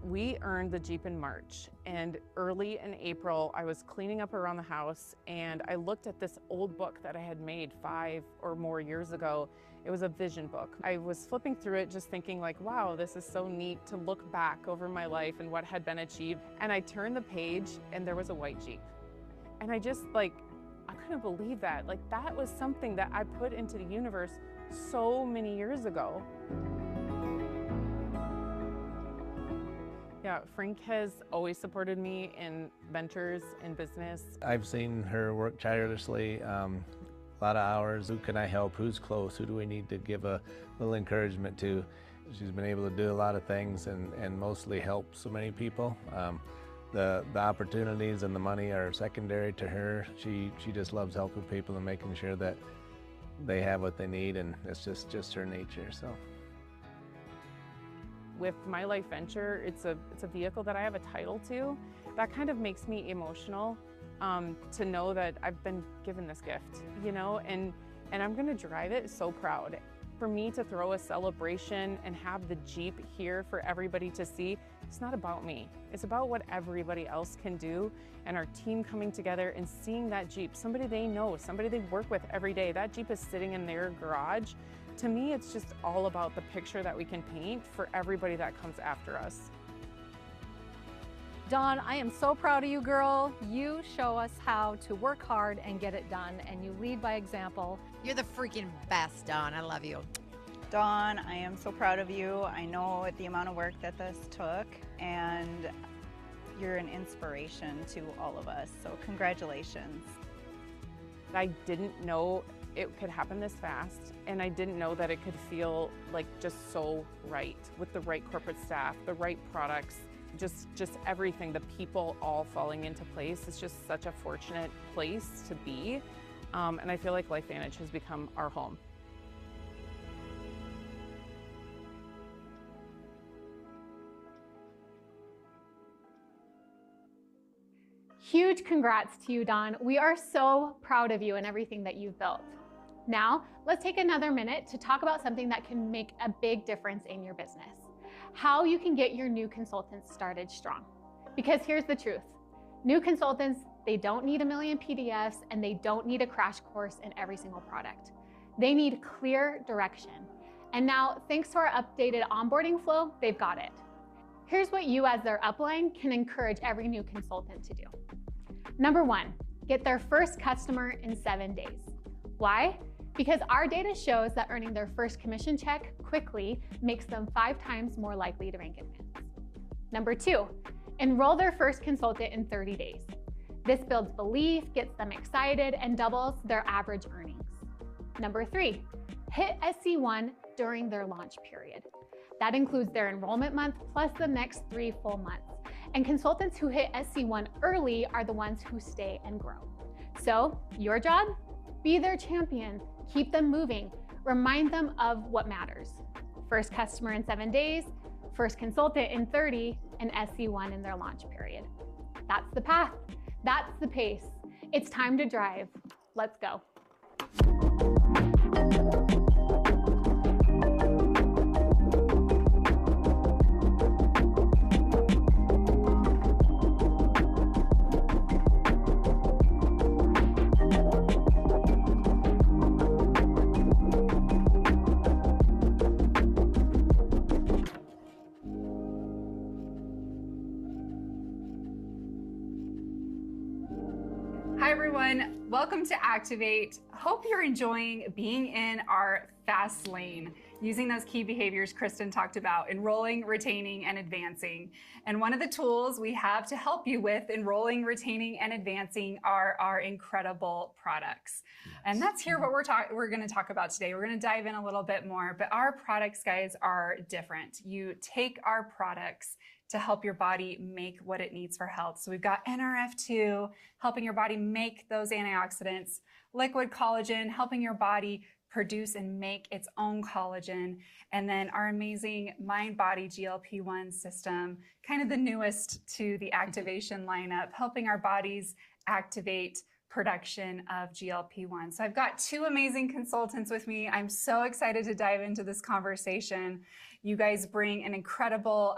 We earned the Jeep in March, and early in April, I was cleaning up around the house, and I looked at this old book that I had made 5 or more years ago. It was a vision book. I was flipping through it just thinking like, wow, this is so neat to look back over my life and what had been achieved. And I turned the page, and there was a white Jeep. And I just I couldn't believe that. Like, that was something that I put into the universe so many years ago. Yeah, Frank has always supported me in ventures and business. I've seen her work tirelessly, a lot of hours. Who can I help? Who's close? Who do we need to give a little encouragement to? She's been able to do a lot of things and mostly help so many people. The opportunities and the money are secondary to her. She just loves helping people and making sure that they have what they need, and it's just her nature. So. With My Life Venture, it's a vehicle that I have a title to. That kind of makes me emotional to know that I've been given this gift, and I'm gonna drive it so proud. For me to throw a celebration and have the Jeep here for everybody to see, it's not about me. It's about what everybody else can do, and our team coming together and seeing that Jeep, somebody they know, somebody they work with every day. That Jeep is sitting in their garage to me, it's just all about the picture that we can paint for everybody that comes after us. Dawn, I am so proud of you, girl. You show us how to work hard and get it done, and you lead by example. You're the freaking best, Dawn. I love you. Dawn, I am so proud of you. I know the amount of work that this took, and you're an inspiration to all of us, so congratulations. I didn't know it could happen this fast, and I didn't know that it could feel like just so right, with the right corporate staff, the right products, just everything, the people all falling into place. It's just such a fortunate place to be, and I feel like LifeVantage has become our home. Huge congrats to you, Dawn. We are so proud of you and everything that you've built. Now, let's take another minute to talk about something that can make a big difference in your business. How you can get your new consultants started strong. Because here's the truth. New consultants, they don't need a million PDFs and they don't need a crash course in every single product. They need clear direction. And now, thanks to our updated onboarding flow, they've got it. Here's what you as their upline can encourage every new consultant to do. Number 1, get their first customer in 7 days. Why? Because our data shows that earning their first commission check quickly makes them 5 times more likely to rank advance. Number 2, enroll their first consultant in 30 days. This builds belief, gets them excited, and doubles their average earnings. Number 3, hit SC1 during their launch period. That includes their enrollment month plus the next 3 full months. And consultants who hit SC1 early are the ones who stay and grow. So your job? Be their champion. Keep them moving. Remind them of what matters. First customer in 7 days, first consultant in 30, and SC1 in their launch period. That's the path. That's the pace. It's time to drive. Let's go. Hi everyone, welcome to Activate. Hope you're enjoying being in our fast lane, using those key behaviors Kristen talked about, enrolling, retaining, and advancing. And one of the tools we have to help you with enrolling, retaining, and advancing are our incredible products. Yes. And that's here what we're going to talk about today. We're going to dive in a little bit more, but our products, guys, are different. You take our products to help your body make what it needs for health. So we've got NRF2, helping your body make those antioxidants, liquid collagen, helping your body produce and make its own collagen, and then our amazing mind-body GLP-1 system, kind of the newest to the activation lineup, helping our bodies activate production of GLP-1. So I've got 2 amazing consultants with me. I'm so excited to dive into this conversation. You guys bring an incredible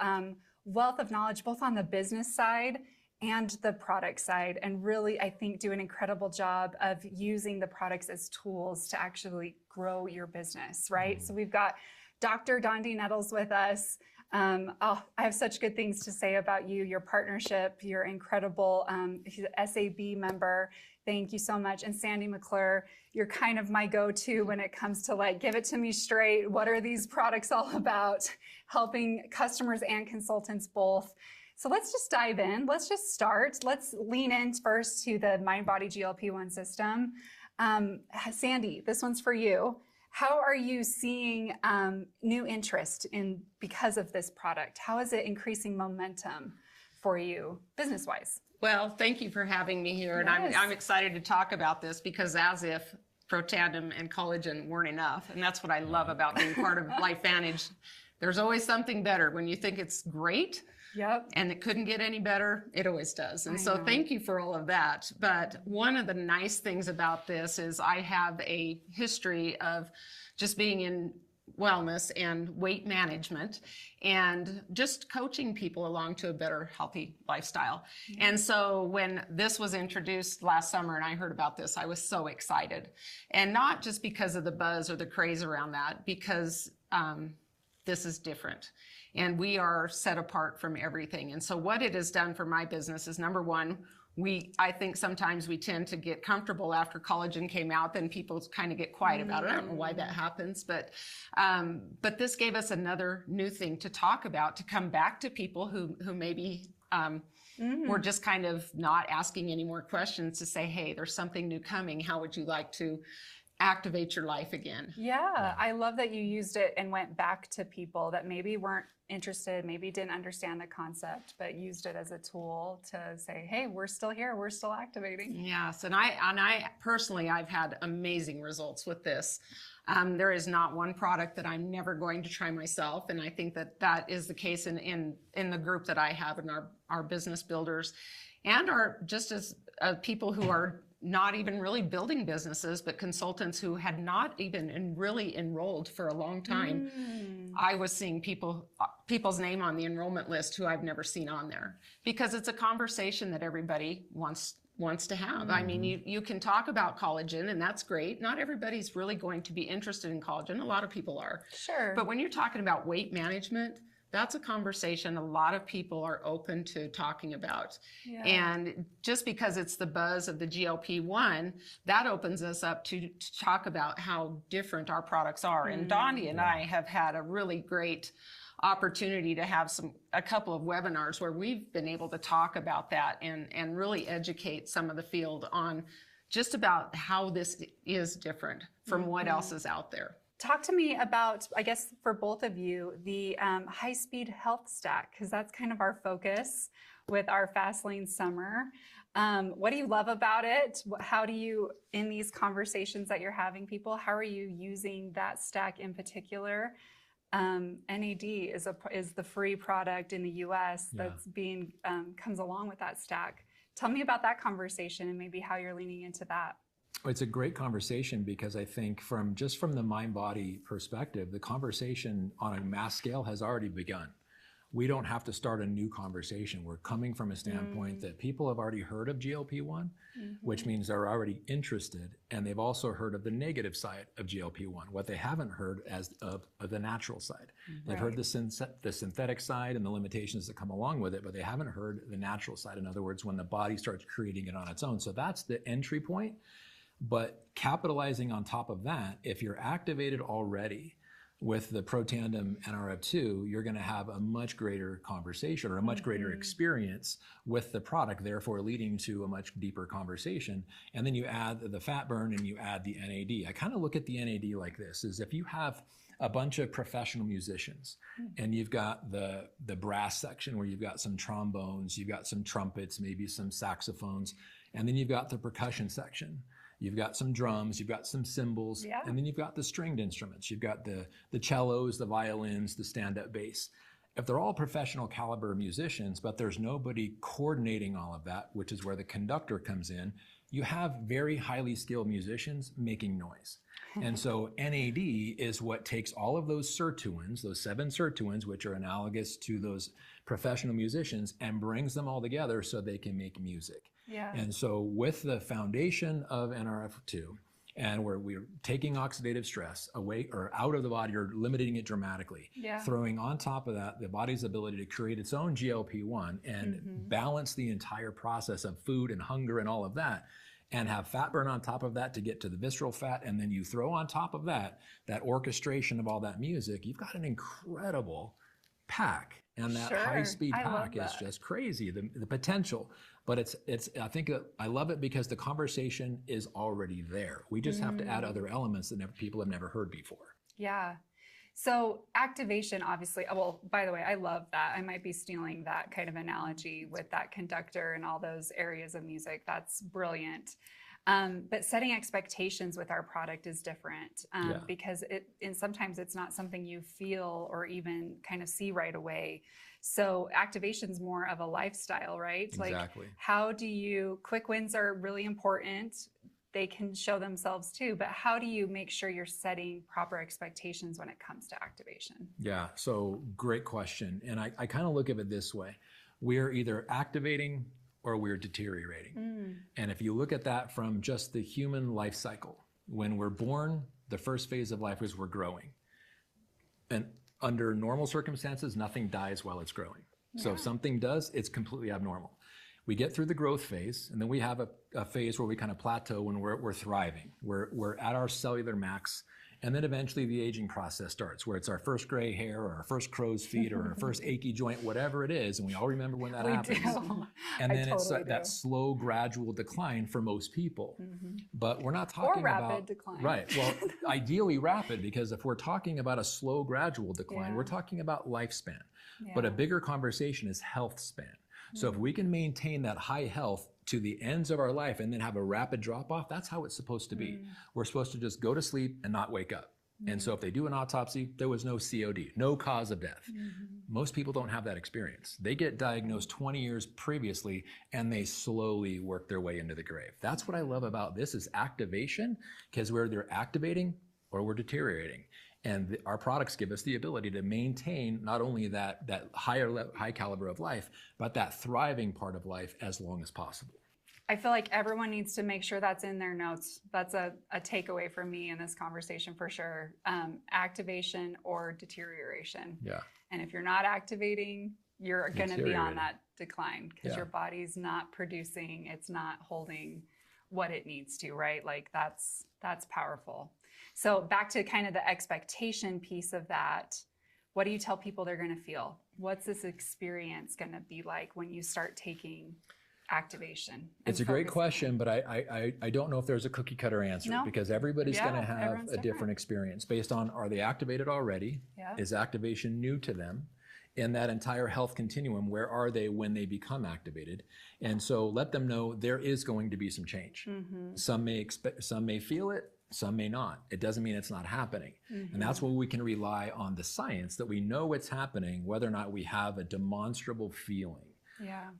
wealth of knowledge, both on the business side and the product side, and really, I think, do an incredible job of using the products as tools to actually grow your business, right? So we've got Dr. Dondee Nettles with us. I have such good things to say about you, your partnership, your incredible he's an SAB member. Thank you so much. And Sandy McClure, you're kind of my go-to when it comes to like, give it to me straight. What are these products all about? Helping customers and consultants both. So let's just dive in. Let's just start. Let's lean in first to the mind-body GLP-1 system. Sandy, this one's for you. How are you seeing new interest in because of this product? How is it increasing momentum for you business-wise? Well, thank you for having me here. And I'm excited to talk about this because as if Protandim and collagen weren't enough. And that's what I love about being part of LifeVantage. There's always something better. When you think it's great, yep, and it couldn't get any better, it always does. And so thank you for all of that. But one of the nice things about this is I have a history of just being in wellness and weight management and just coaching people along to a better, healthy lifestyle. And so when this was introduced last summer and I heard about this, I was so excited. And not just because of the buzz or the craze around that, because this is different. And we are set apart from everything. And so what it has done for my business is, number one, I think sometimes we tend to get comfortable after collagen came out, then people kind of get quiet about it. I don't know why that happens, but this gave us another new thing to talk about, to come back to people who maybe were just kind of not asking any more questions, to say, hey, there's something new coming. How would you like to activate your life again? Yeah, I love that you used it and went back to people that maybe weren't interested, maybe didn't understand the concept, but used it as a tool to say, hey, we're still here, we're still activating. Yes, and I personally, I've had amazing results with this. There is not one product that I'm never going to try myself, and I think that is the case in the group that I have, in our business builders, and our just as people who are not even really building businesses, but consultants who had not even really enrolled for a long time. I was seeing people's name on the enrollment list who I've never seen on there, because it's a conversation that everybody wants to have. I mean, you can talk about collagen, and that's great. Not everybody's really going to be interested in collagen. A lot of people are. Sure. But when you're talking about weight management, that's a conversation a lot of people are open to talking about. Yeah. And just because it's the buzz of the GLP-1, that opens us up to talk about how different our products are. And Dondee and I have had a really great opportunity to have a couple of webinars where we've been able to talk about that and really educate some of the field on just about how this is different from what else is out there. Talk to me about, I guess for both of you, the high-speed health stack, because that's kind of our focus with our Fast Lane Summer. What do you love about it? How do you, in these conversations that you're having people, how are you using that stack in particular? NAD is the free product in the US that's being, comes along with that stack. Tell me about that conversation and maybe how you're leaning into that. It's a great conversation, because I think from the mind-body perspective, the conversation on a mass scale has already begun. We don't have to start a new conversation. We're coming from a standpoint that people have already heard of GLP-1, which means they're already interested, and they've also heard of the negative side of GLP-1, what they haven't heard of the natural side. They've heard the synthetic side and the limitations that come along with it, but they haven't heard the natural side. In other words, when the body starts creating it on its own. So that's the entry point. But capitalizing on top of that, if you're activated already with the Protandim NRF2, you're going to have a much greater conversation or a much greater experience with the product, therefore leading to a much deeper conversation. And then you add the fat burn and you add the NAD. I kind of look at the NAD like this, is if you have a bunch of professional musicians and you've got the brass section where you've got some trombones, you've got some trumpets, maybe some saxophones, and then you've got the percussion section. You've got some drums, you've got some cymbals, and then you've got the stringed instruments. You've got the cellos, the violins, the stand-up bass. If they're all professional caliber musicians, but there's nobody coordinating all of that, which is where the conductor comes in, you have very highly skilled musicians making noise. And so NAD is what takes all of those sirtuins, those 7 sirtuins, which are analogous to those professional musicians, and brings them all together so they can make music. Yeah. And so with the foundation of NRF2, and where we're taking oxidative stress away or out of the body or limiting it dramatically, throwing on top of that the body's ability to create its own GLP-1 and balance the entire process of food and hunger and all of that, and have fat burn on top of that to get to the visceral fat, and then you throw on top of that orchestration of all that music, you've got an incredible pack. And that high-speed pack is just crazy, the potential. But I think I love it because the conversation is already there. We just have to add other elements that people have never heard before. Yeah. So activation, obviously, well, by the way, I love that. I might be stealing that kind of analogy with that conductor and all those areas of music. That's brilliant. But setting expectations with our product is different because sometimes it's not something you feel or even kind of see right away. So activation's more of a lifestyle, right? Exactly. Like, how do you, quick wins are really important. they can show themselves too, but how do you make sure you're setting proper expectations when it comes to activation? Yeah, so great question. And I kind of look at it this way. We're either activating or we're deteriorating. And if you look at that from just the human life cycle, when we're born, the first phase of life is we're growing. And under normal circumstances, nothing dies while it's growing. So if something does, it's completely abnormal. We get through the growth phase, and then we have a phase where we kind of plateau when we're thriving. We're at our cellular max, and then eventually the aging process starts, where it's our first gray hair or our first crow's feet or our first achy joint, whatever it is, and we all remember when that happens. Do. And then totally it's that slow, gradual decline for most people. But we're not Or talking rapid about decline. Right. Well, ideally rapid, because if we're talking about a slow, gradual decline, we're talking about lifespan. But a bigger conversation is health span. So if we can maintain that high health to the ends of our life and then have a rapid drop off, that's how it's supposed to be. We're supposed to just go to sleep and not wake up. And so if they do an autopsy, there was no COD, no cause of death. Most people don't have that experience. They get diagnosed 20 years previously and they slowly work their way into the grave. That's what I love about this is activation, because we're either activating or we're deteriorating. And our products give us the ability to maintain not only that high caliber of life, but that thriving part of life as long as possible. I feel like everyone needs to make sure that's in their notes. That's a takeaway for me in this conversation for sure. Activation or deterioration. Yeah. And if you're not activating, you're going to be on that decline because your body's not producing, it's not holding what it needs to, right? Like that's powerful. So back to kind of the expectation piece of that, what do you tell people they're going to feel? What's this experience going to be like when you start taking activation? It's a great question, but I don't know if there's a cookie cutter answer because everybody's going to have a different experience based on, are they activated already? Is activation new to them? In that entire health continuum, where are they when they become activated? And so let them know there is going to be some change. Some may feel it, some may not. It doesn't mean it's not happening. And that's where we can rely on the science, that we know it's happening, whether or not we have a demonstrable feeling.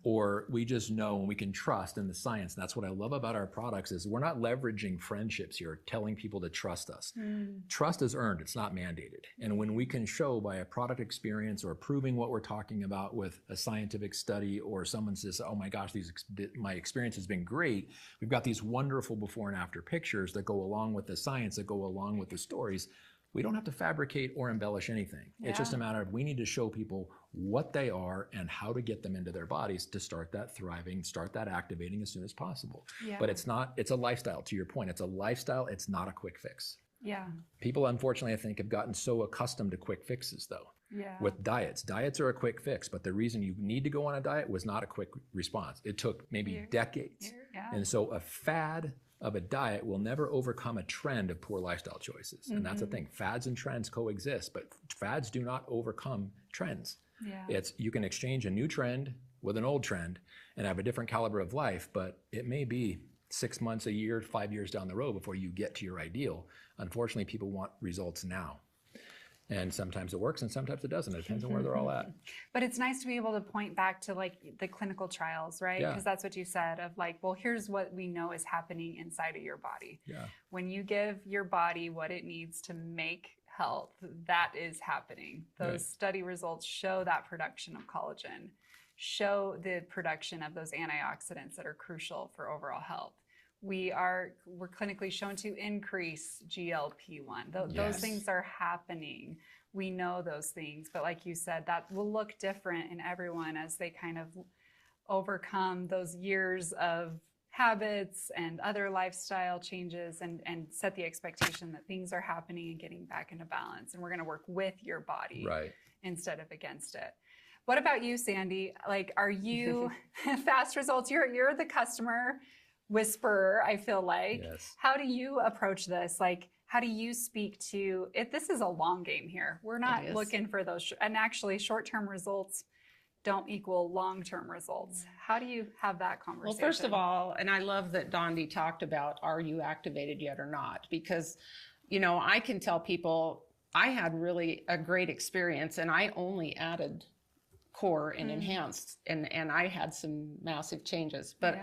Or we just know and we can trust in the science. And that's what I love about our products is we're not leveraging friendships here, telling people to trust us. Trust is earned, it's not mandated. And when we can show by a product experience or proving what we're talking about with a scientific study, or someone says, oh my gosh, my experience has been great. We've got these wonderful before and after pictures that go along with the science, that go along with the stories. We don't have to fabricate or embellish anything. It's just a matter of we need to show people what they are and how to get them into their bodies to start that thriving, start that activating as soon as possible. But it's a lifestyle, to your point. It's a lifestyle, it's not a quick fix. People, unfortunately, I think, have gotten so accustomed to quick fixes, though. With diets. Diets are a quick fix, but the reason you need to go on a diet was not a quick response. It took maybe decades. And so a fad of a diet will never overcome a trend of poor lifestyle choices. And that's the thing. Fads and trends coexist, but fads do not overcome trends. You can exchange a new trend with an old trend and have a different caliber of life, but it may be 6 months, a year, 5 years down the road before you get to your ideal. Unfortunately, people want results now. And sometimes it works and sometimes it doesn't. It depends on where they're all at. But it's nice to be able to point back to like the clinical trials, right? Because that's what you said of like, well, here's what we know is happening inside of your body. When you give your body what it needs to make health, that is happening. Those study results show that production of collagen, show the production of those antioxidants that are crucial for overall health. We're clinically shown to increase GLP-1. Those things are happening. We know those things, but like you said, that will look different in everyone as they kind of overcome those years of habits and other lifestyle changes and set the expectation that things are happening and getting back into balance. And we're going to work with your body instead of against it. What about you, Sandy? Like, are you fast results? You're the customer whisperer, I feel like. How do you approach this? Like, how do you speak to it? This is a long game here. We're not looking for those, and actually short-term results don't equal long-term results. How do you have that conversation? Well, first of all, and I love that Dondee talked about, are you activated yet or not? Because, I can tell people I had really a great experience and I only added core and enhanced and I had some massive changes, but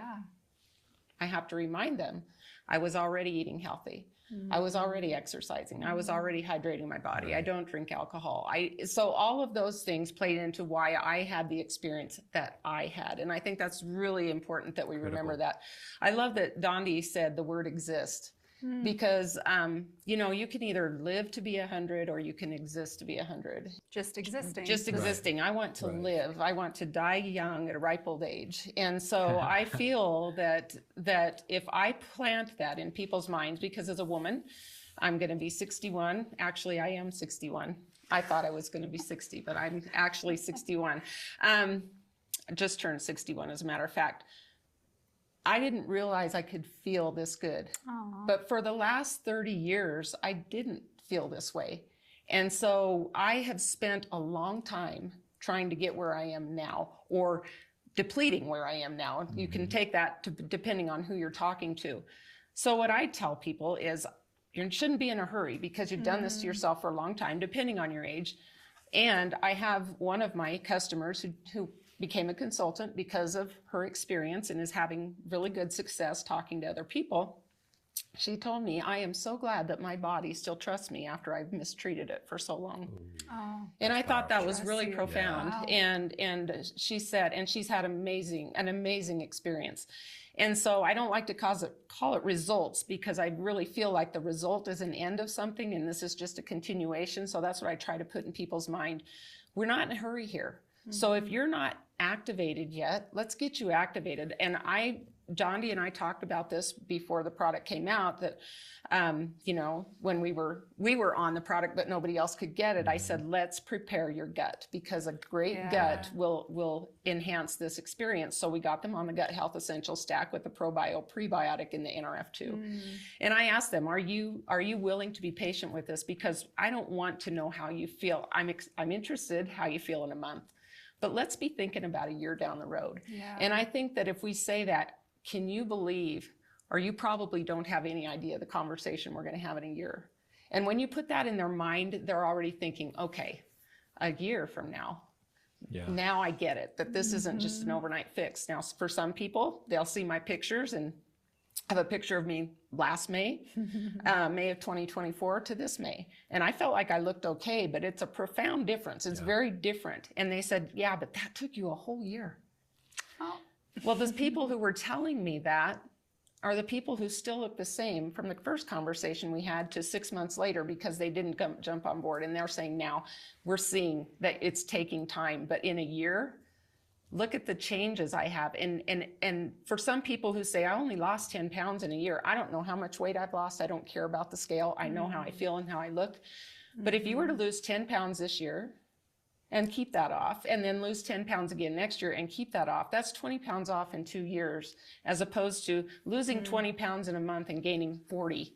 I have to remind them I was already eating healthy. I was already exercising. I was already hydrating my body. I don't drink alcohol. So all of those things played into why I had the experience that I had. And I think that's really important that we remember that. I love that Dondee said the word exist. Because, you know, you can either live to be 100 or you can exist to be 100. Just existing. Just existing. I want to live. I want to die young at a ripe old age. And so I feel that if I plant that in people's minds, because as a woman, I'm going to be 61. Actually, I am 61. I thought I was going to be 60, but I'm actually 61. I just turned 61, as a matter of fact. I didn't realize I could feel this good. Aww. But for the last 30 years, I didn't feel this way. And so I have spent a long time trying to get where I am now, or depleting where I am now. You can take that depending on who you're talking to. So what I tell people is you shouldn't be in a hurry because you've done this to yourself for a long time, depending on your age. And I have one of my customers who became a consultant because of her experience and is having really good success talking to other people. She told me, I am so glad that my body still trusts me after I've mistreated it for so long. And I thought that was really profound. Yeah. And she said, and she's had an amazing experience. And so I don't like to call it results, because I really feel like the result is an end of something and this is just a continuation. So that's what I try to put in people's mind. We're not in a hurry here. So if you're not activated yet, let's get you activated. And Dondee and I talked about this before the product came out, that, you know, when we were on the product, but nobody else could get it. I said, let's prepare your gut, because a great gut will enhance this experience. So we got them on the Gut Health Essentials stack with the prebiotic and the NRF2. And I asked them, are you willing to be patient with this? Because I don't want to know how you feel. I'm interested how you feel in a month. But let's be thinking about a year down the road. Yeah. And I think that if we say that, can you believe, or you probably don't have any idea the conversation we're going to have in a year. And when you put that in their mind, they're already thinking, okay, a year from now, now I get it, that this isn't just an overnight fix. Now, for some people, they'll see my pictures and have a picture of me last May, May of 2024 to this May. And I felt like I looked okay, but it's a profound difference. It's very different. And they said, yeah, but that took you a whole year. Oh. Well, the people who were telling me that are the people who still look the same from the first conversation we had to 6 months later, because they didn't jump on board. And they're saying now we're seeing that it's taking time, but in a year, look at the changes I have. And for some people who say, I only lost 10 pounds in a year, I don't know how much weight I've lost. I don't care about the scale. I know how I feel and how I look. But if you were to lose 10 pounds this year and keep that off, and then lose 10 pounds again next year and keep that off, that's 20 pounds off in 2 years, as opposed to losing 20 pounds in a month and gaining 40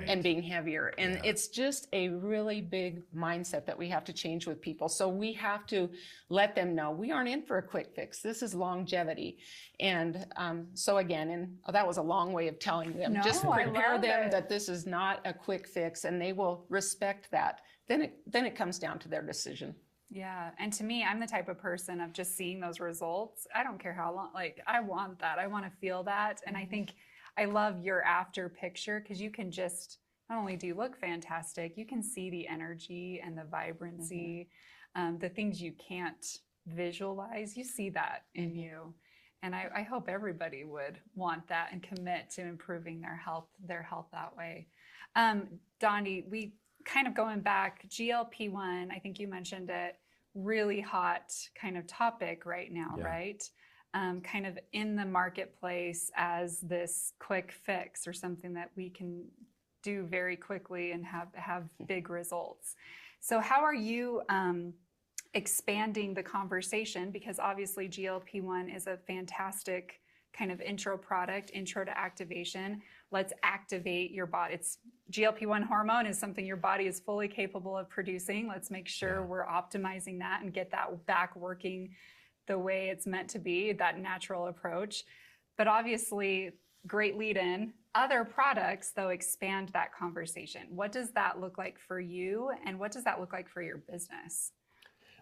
and being heavier. And it's just a really big mindset that we have to change with people. So we have to let them know we aren't in for a quick fix. This is longevity. And so again, and that was a long way of telling them, just prepare them that this is not a quick fix, and they will respect that. Then it comes down to their decision. Yeah. And to me, I'm the type of person of just seeing those results. I don't care how long, like, I want that. I want to feel that. And I think I love your after picture, because you can just, not only do you look fantastic, you can see the energy and the vibrancy, the things you can't visualize, you see that in you. And I hope everybody would want that and commit to improving their health that way. Dondee, we kind of going back, GLP-1, I think you mentioned it, really hot kind of topic right now, right? Kind of in the marketplace as this quick fix, or something that we can do very quickly and have big results. So how are you expanding the conversation? Because obviously GLP-1 is a fantastic kind of intro product, intro to activation. Let's activate your body. GLP-1 hormone is something your body is fully capable of producing. Let's make sure we're optimizing that and get that back working the way it's meant to be, that natural approach. But obviously, great lead in. Other products, though, expand that conversation. What does that look like for you, and what does that look like for your business?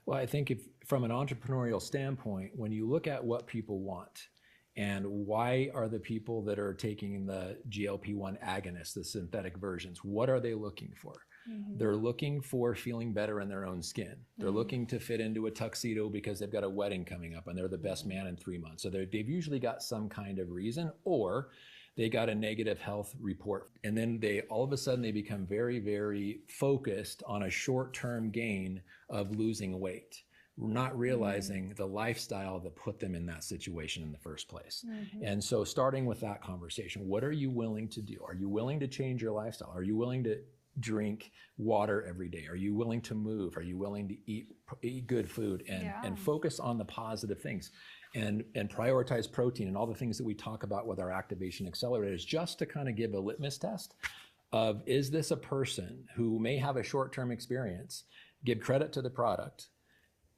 Well, I think from an entrepreneurial standpoint, when you look at what people want, And why are the people that are taking the GLP-1 agonists, the synthetic versions, what are they looking for? They're looking for feeling better in their own skin. They're looking to fit into a tuxedo because they've got a wedding coming up and they're the best man in 3 months. So they've usually got some kind of reason, or they got a negative health report. And then all of a sudden they become very, very focused on a short-term gain of losing weight, not realizing the lifestyle that put them in that situation in the first place. And so starting with that conversation, what are you willing to do? Are you willing to change your lifestyle? Are you willing to drink water every day? Are you willing to move? Are you willing to eat good food and focus on the positive things and prioritize protein and all the things that we talk about with our activation accelerators, just to kind of give a litmus test of, is this a person who may have a short-term experience, give credit to the product,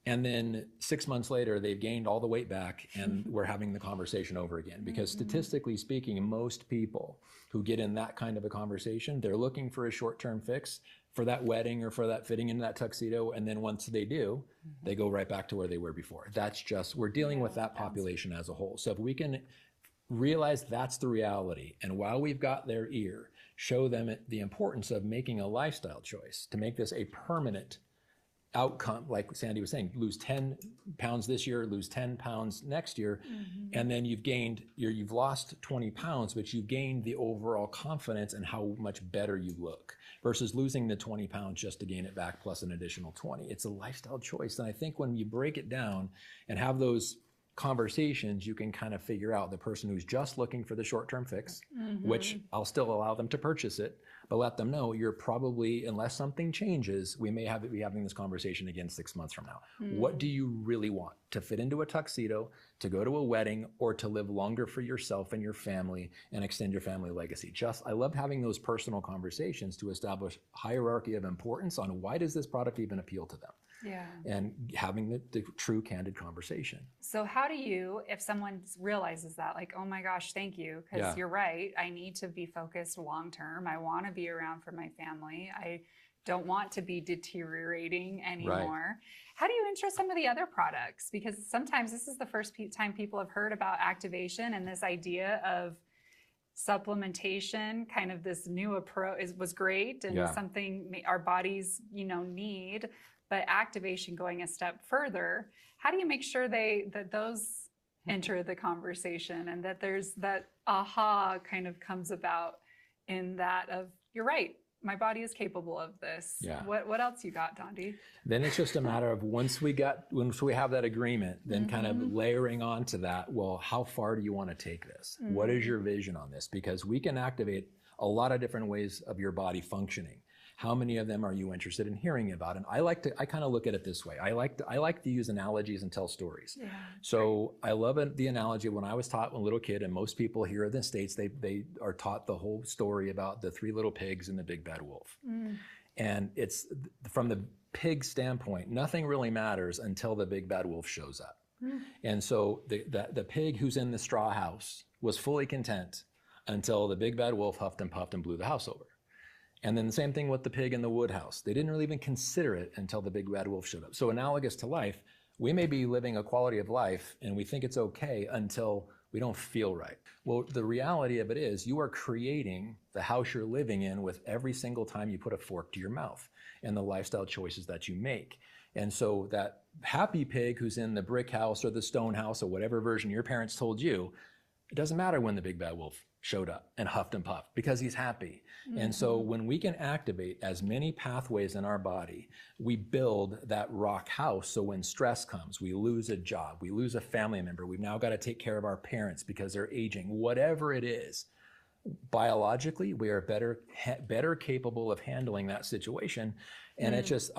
and then 6 months later, they've gained all the weight back and we're having the conversation over again. Because statistically speaking, most people who get in that kind of a conversation, they're looking for a short-term fix for that wedding or for that fitting into that tuxedo. And then once they do, they go right back to where they were before. That's just, we're dealing with that population as a whole. So if we can realize that's the reality, and while we've got their ear, show them the importance of making a lifestyle choice to make this a permanent outcome, like Sandy was saying, lose 10 pounds this year, lose 10 pounds next year, and then you've lost 20 pounds, but you've gained the overall confidence and how much better you look, versus losing the 20 pounds just to gain it back plus an additional 20. It's a lifestyle choice. And I think when you break it down and have those conversations, you can kind of figure out the person who's just looking for the short-term fix, which I'll still allow them to purchase it, but let them know you're probably, unless something changes, we may be having this conversation again 6 months from now. What do you really want? To fit into a tuxedo, to go to a wedding, or to live longer for yourself and your family and extend your family legacy? I love having those personal conversations to establish hierarchy of importance on why does this product even appeal to them? And having the true, candid conversation. So how do you, if someone realizes that, like, oh my gosh, thank you, because you're right, I need to be focused long-term. I want to be around for my family. I don't want to be deteriorating anymore. How do you intro some of the other products? Because sometimes this is the first time people have heard about activation and this idea of supplementation, kind of this new approach was great and something our bodies, need. But activation going a step further, how do you make sure that those enter the conversation and that there's that aha kind of comes about in that of, you're right, my body is capable of this. What else you got, Dondee? Then it's just a matter of once we have that agreement, then kind of layering onto that, well, how far do you want to take this? What is your vision on this? Because we can activate a lot of different ways of your body functioning. How many of them are you interested in hearing about? And I kind of look at it this way. I like to use analogies and tell stories. So I love the analogy when I was taught when a little kid, and most people here in the States, they are taught the whole story about the 3 little pigs and the big bad wolf. And it's from the pig standpoint, nothing really matters until the big bad wolf shows up. And so the pig who's in the straw house was fully content until the big bad wolf huffed and puffed and blew the house over. And then the same thing with the pig in the wood house. They didn't really even consider it until the big bad wolf showed up. So analogous to life, we may be living a quality of life and we think it's okay until we don't feel right. Well, the reality of it is you are creating the house you're living in with every single time you put a fork to your mouth and the lifestyle choices that you make. And so that happy pig who's in the brick house or the stone house or whatever version your parents told you, it doesn't matter when the big bad wolf showed up and huffed and puffed because he's happy. And so when we can activate as many pathways in our body, we build that rock house. So when stress comes, we lose a job, we lose a family member, we've now got to take care of our parents because they're aging, whatever it is, biologically, we are better capable of handling that situation. And it's just,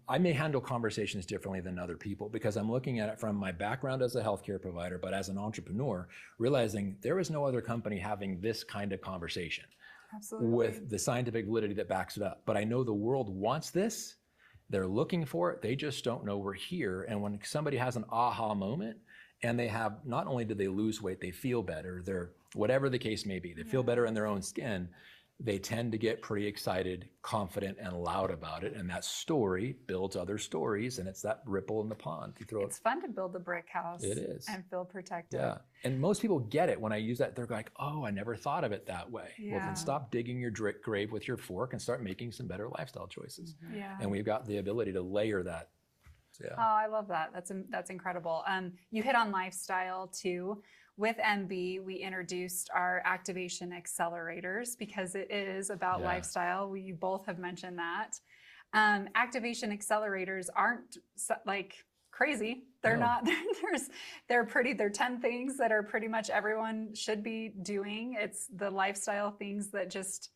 I may handle conversations differently than other people because I'm looking at it from my background as a healthcare provider, but as an entrepreneur, realizing there is no other company having this kind of conversation with the scientific validity that backs it up. But I know the world wants this. They're looking for it. They just don't know we're here. And when somebody has an aha moment and they have, not only do they lose weight, they feel better, they're, whatever the case may be, they feel better in their own skin, they tend to get pretty excited, confident, and loud about it. And that story builds other stories, and it's that ripple in the pond. It's fun to build a brick house. It is. And feel protected. Yeah. And most people get it when I use that. They're like, oh, I never thought of it that way. Yeah. Well, then stop digging your grave with your fork and start making some better lifestyle choices. Yeah. And we've got the ability to layer that. So, yeah. Oh, I love that. That's incredible. You hit on lifestyle too. With MB, we introduced our activation accelerators because it is about lifestyle. You both have mentioned that. Activation accelerators aren't like crazy. They're not. They're 10 things that are pretty much everyone should be doing. It's the lifestyle things that just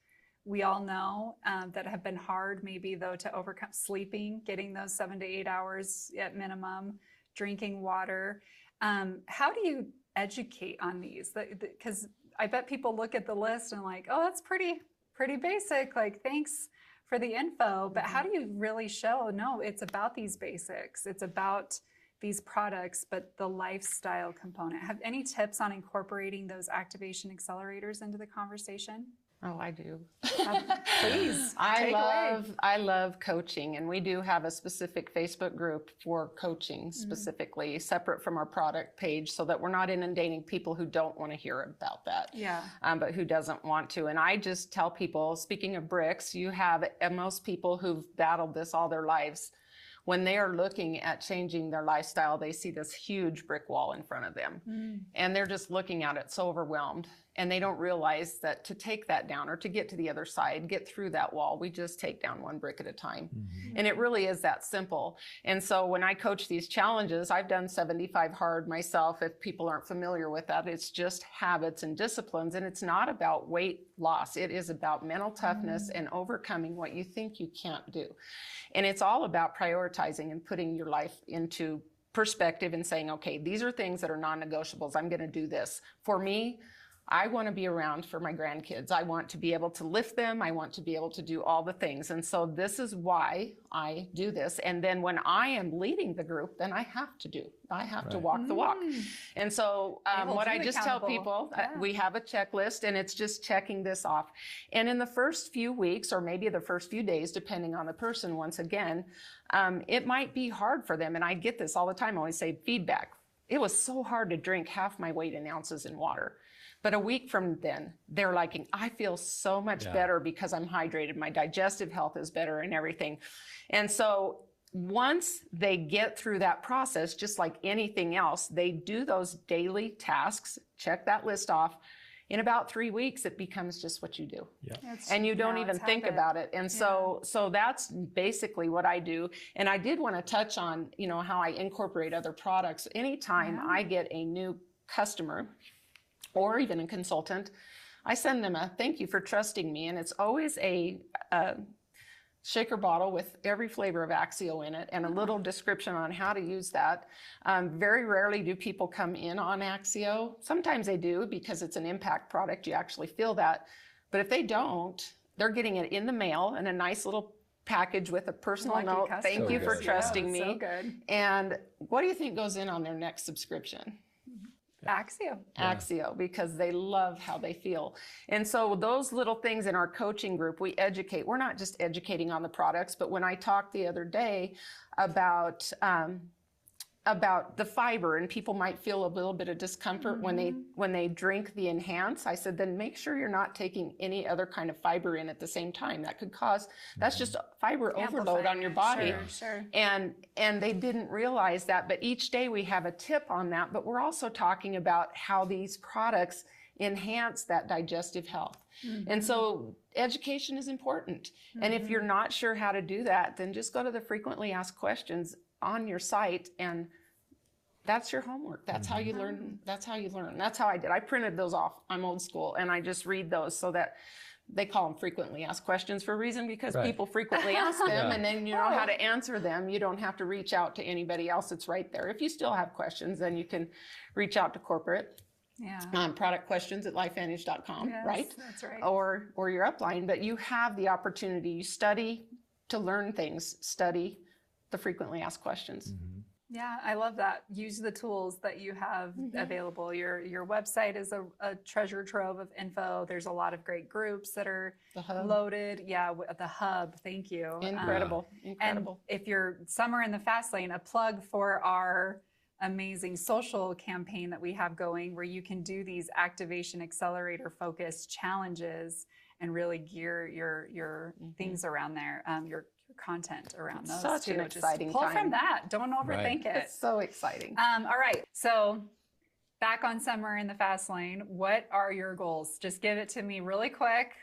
we all know that have been hard, maybe though, to overcome. Sleeping, getting those 7 to 8 hours at minimum, drinking water. How do you educate on these? Because I bet people look at the list and like, oh, that's pretty basic. Like, thanks for the info. But how do you really show, no, it's about these basics. It's about these products, but the lifestyle component. Have any tips on incorporating those activation accelerators into the conversation? Oh, I do. Please. I love coaching, and we do have a specific Facebook group for coaching specifically, separate from our product page, so that we're not inundating people who don't want to hear about that. Yeah. But who doesn't want to. And I just tell people, speaking of bricks, you have most people who've battled this all their lives. When they are looking at changing their lifestyle, they see this huge brick wall in front of them. And they're just looking at it so overwhelmed. And they don't realize that to take that down or to get to the other side, get through that wall, we just take down one brick at a time. And it really is that simple. And so when I coach these challenges, I've done 75 hard myself. If people aren't familiar with that, it's just habits and disciplines. And it's not about weight loss. It is about mental toughness and overcoming what you think you can't do. And it's all about prioritizing and putting your life into perspective and saying, okay, these are things that are non-negotiables. I'm going to do this. For me, I want to be around for my grandkids. I want to be able to lift them. I want to be able to do all the things. And so this is why I do this. And then when I am leading the group, then I have to walk the walk. And so what I just tell people, we have a checklist, and it's just checking this off. And in the first few weeks, or maybe the first few days, depending on the person, once again, it might be hard for them. And I get this all the time. I always say feedback. It was so hard to drink half my weight in ounces in water. But a week from then, they're like, I feel so much better because I'm hydrated. My digestive health is better and everything. And so once they get through that process, just like anything else, they do those daily tasks, check that list off. In about 3 weeks, it becomes just what you do. And you don't even think about it. And so that's basically what I do. And I did want to touch on, how I incorporate other products. Anytime I get a new customer, or even a consultant, I send them a thank you for trusting me. And it's always a shaker bottle with every flavor of Axio in it and a little description on how to use that. Very rarely do people come in on Axio. Sometimes they do because it's an impact product. You actually feel that. But if they don't, they're getting it in the mail in a nice little package with a personal note. Thank you for trusting me. So good. And what do you think goes in on their next subscription? Axio, because they love how they feel. And so those little things in our coaching group, we educate. We're not just educating on the products, but when I talked the other day about the fiber, and people might feel a little bit of discomfort when they drink the Enhance, I said, then make sure you're not taking any other kind of fiber in at the same time. That could cause, that's just fiber overload on your body. And they didn't realize that, but each day we have a tip on that, but we're also talking about how these products enhance that digestive health. And so education is important. And if you're not sure how to do that, then just go to the frequently asked questions on your site, and that's your homework. That's how you learn. That's how you learn. That's how I did. I printed those off. I'm old school, and I just read those so that they call them frequently asked questions for a reason, because people frequently ask them, and then you know how to answer them. You don't have to reach out to anybody else. It's right there. If you still have questions, then you can reach out to corporate. Product questions at lifevantage.com, right? That's right. Or your upline, but you have the opportunity. You study to learn things. Study the frequently asked questions. Yeah, I love that. Use the tools that you have available. Your website is a treasure trove of info. There's a lot of great groups that are loaded. Yeah, the hub. Thank you. Incredible. Incredible. And if you're Summer in the Fast Lane, a plug for our amazing social campaign that we have going, where you can do these activation accelerator focused challenges and really gear your things around there, your content around those. Such an exciting Just pull time. from that. Don't overthink it. It's so exciting. All right. So back on Summer in the Fast Lane, what are your goals? Just give it to me really quick.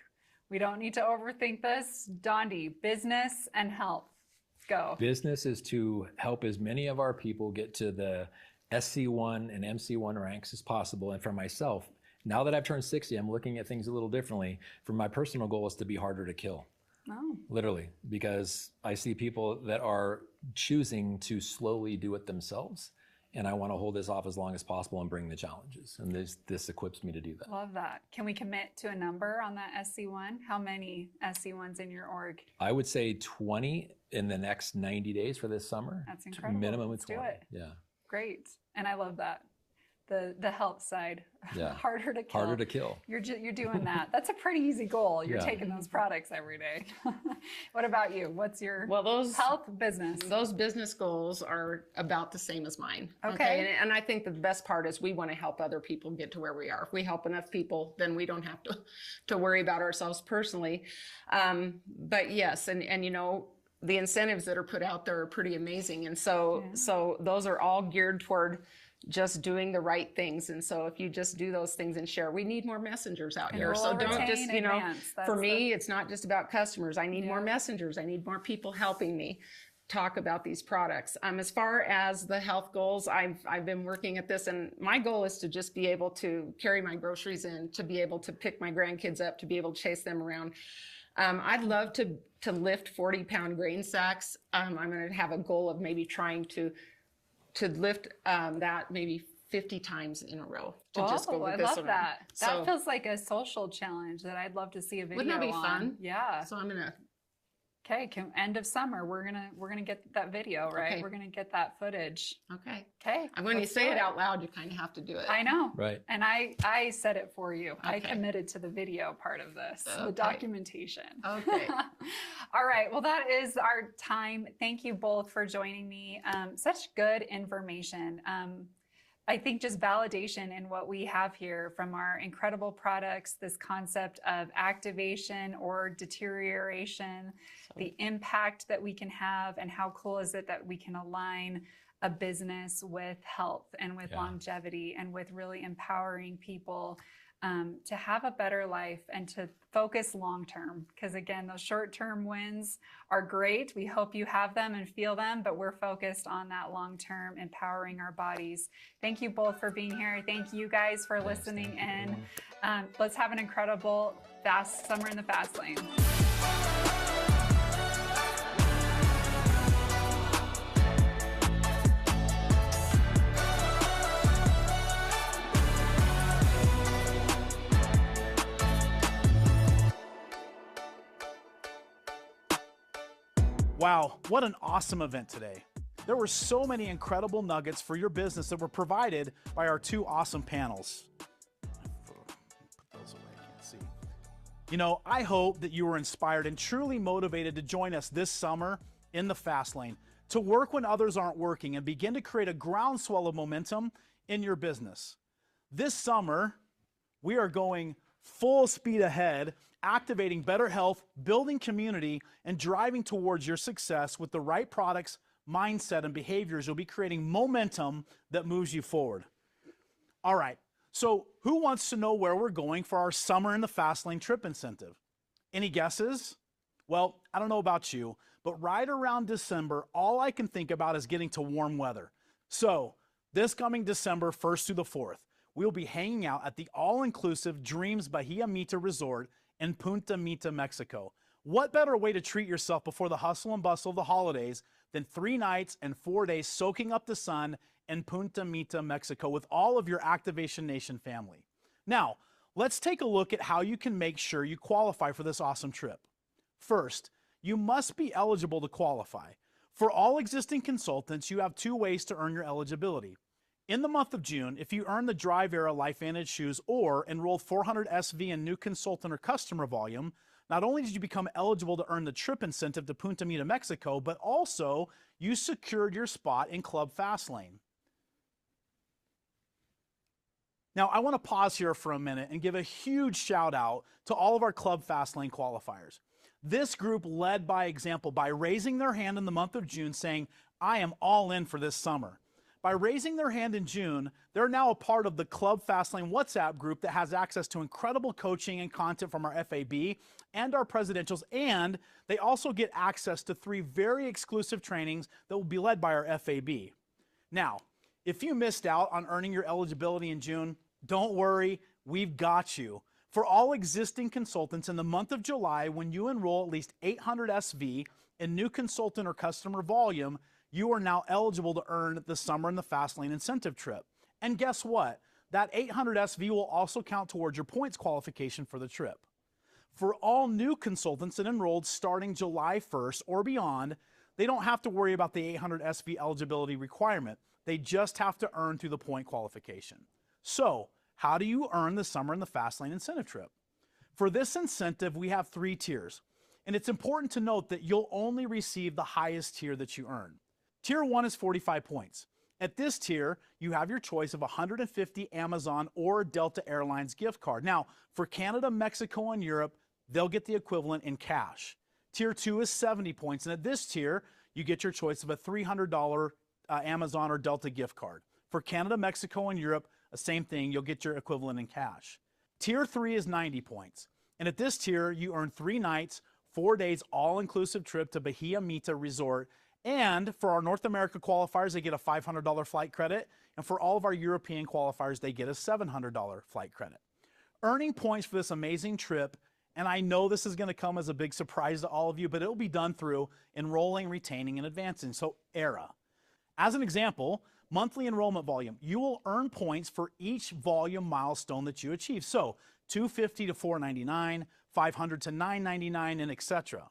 We don't need to overthink this. Dondee, business and health. Let's go. Business is to help as many of our people get to the SC1 and MC1 ranks as possible. And for myself, now that I've turned 60, I'm looking at things a little differently. For my personal goal is to be harder to kill. Oh. Literally, because I see people that are choosing to slowly do it themselves. And I want to hold this off as long as possible and bring the challenges. And this equips me to do that. Love that. Can we commit to a number on that SC1? How many SC1s in your org? I would say 20 in the next 90 days for this summer. That's incredible. Minimum Let's 20. do it. Yeah. Great. And I love that. The health side. Yeah. Harder to kill. Harder to kill. You're doing that. That's a pretty easy goal. You're Yeah. taking those products every day. What about you? What's your those health business? Those business goals are about the same as mine. Okay. And I think that the best part is we want to help other people get to where we are. If we help enough people, then we don't have to worry about ourselves personally. But yes, and you know, the incentives that are put out there are pretty amazing. And so those are all geared toward just doing the right things. And so if you just do those things and share, we need more messengers out here. So don't just, you know, for me, it's not just about customers. I need more messengers. I need more people helping me talk about these products. As far as the health goals, I've been working at this, and my goal is to just be able to carry my groceries in, to be able to pick my grandkids up, to be able to chase them around. I'd love to lift 40-pound grain sacks. I'm going to have a goal of maybe trying to lift that maybe 50 times in a row. Just go with I this love one. that. So, That feels like a social challenge that I'd love to see a video wouldn't that be on. fun? Yeah. So I'm gonna. Okay, end of summer, we're gonna get that video, right? Okay. We're gonna get that footage. Okay. Okay. When you let's say do it out loud, you kind of have to do it. I know. Right. And I said it for you. I Okay. committed to the video part of this, the Okay. documentation. Okay. All right. Well, that is our time. Thank you both for joining me. Such good information. I think just validation in what we have here from our incredible products, this concept of activation or deterioration, the impact that we can have, and how cool is it that we can align a business with health and with longevity and with really empowering people to have a better life and to focus long term. Because again, those short term wins are great. We hope you have them and feel them, but we're focused on that long term, empowering our bodies. Thank you both for being here. Thank you guys for listening in. Let's have an incredible fast summer in the fast lane. Wow, what an awesome event today. There were so many incredible nuggets for your business that were provided by our two awesome panels. Put those away, I can't see. You know, I hope that you were inspired and truly motivated to join us this summer in the fast lane, to work when others aren't working and begin to create a groundswell of momentum in your business. This summer, we are going full speed ahead, activating better health, building community, and driving towards your success with the right products, mindset, and behaviors. You'll be creating momentum that moves you forward. All right, so who wants to know where we're going for our Summer in the Fast Lane trip incentive? Any guesses? Well, I don't know about you, but right around December, all I can think about is getting to warm weather. So this coming December 1st through the 4th, we'll be hanging out at the all-inclusive Dreams Bahia Mita Resort in Punta Mita, Mexico. What better way to treat yourself before the hustle and bustle of the holidays than 3 nights and 4 days soaking up the sun in Punta Mita, Mexico with all of your Activation Nation family. Now, let's take a look at how you can make sure you qualify for this awesome trip. First, you must be eligible to qualify. For all existing consultants, you have 2 ways to earn your eligibility. In the month of June, if you earn the Drive Era LifeVantage shoes or enrolled 400 SV in new consultant or customer volume, not only did you become eligible to earn the trip incentive to Punta Mita, Mexico, but also you secured your spot in Club Fastlane. Now, I want to pause here for a minute and give a huge shout out to all of our Club Fastlane qualifiers. This group led by example by raising their hand in the month of June saying, I am all in for this summer. By raising their hand in June, they're now a part of the Club Fastlane WhatsApp group that has access to incredible coaching and content from our FAB and our presidentials, and they also get access to 3 very exclusive trainings that will be led by our FAB. Now, if you missed out on earning your eligibility in June, don't worry, we've got you. For all existing consultants in the month of July, when you enroll at least 800 SV in new consultant or customer volume, you are now eligible to earn the Summer in the Fastlane incentive trip. And guess what? That 800 SV will also count towards your points qualification for the trip. For all new consultants that enrolled starting July 1st or beyond, they don't have to worry about the 800 SV eligibility requirement. They just have to earn through the point qualification. So, how do you earn the Summer in the Fastlane incentive trip? For this incentive, we have 3 tiers. And it's important to note that you'll only receive the highest tier that you earn. Tier 1 is 45 points. At this tier, you have your choice of 150 Amazon or Delta Airlines gift card. Now, for Canada, Mexico, and Europe, they'll get the equivalent in cash. Tier 2 is 70 points, and at this tier, you get your choice of a $300 Amazon or Delta gift card. For Canada, Mexico, and Europe, the same thing, you'll get your equivalent in cash. Tier 3 is 90 points, and at this tier, you earn 3 nights, 4 days, all-inclusive trip to Bahia Mita Resort. And for our North America qualifiers, they get a $500 flight credit. And for all of our European qualifiers, they get a $700 flight credit. Earning points for this amazing trip, and I know this is going to come as a big surprise to all of you, but it will be done through enrolling, retaining, and advancing, so ERA. As an example, monthly enrollment volume. You will earn points for each volume milestone that you achieve. So 250 to 499, 500 to 999, and etc.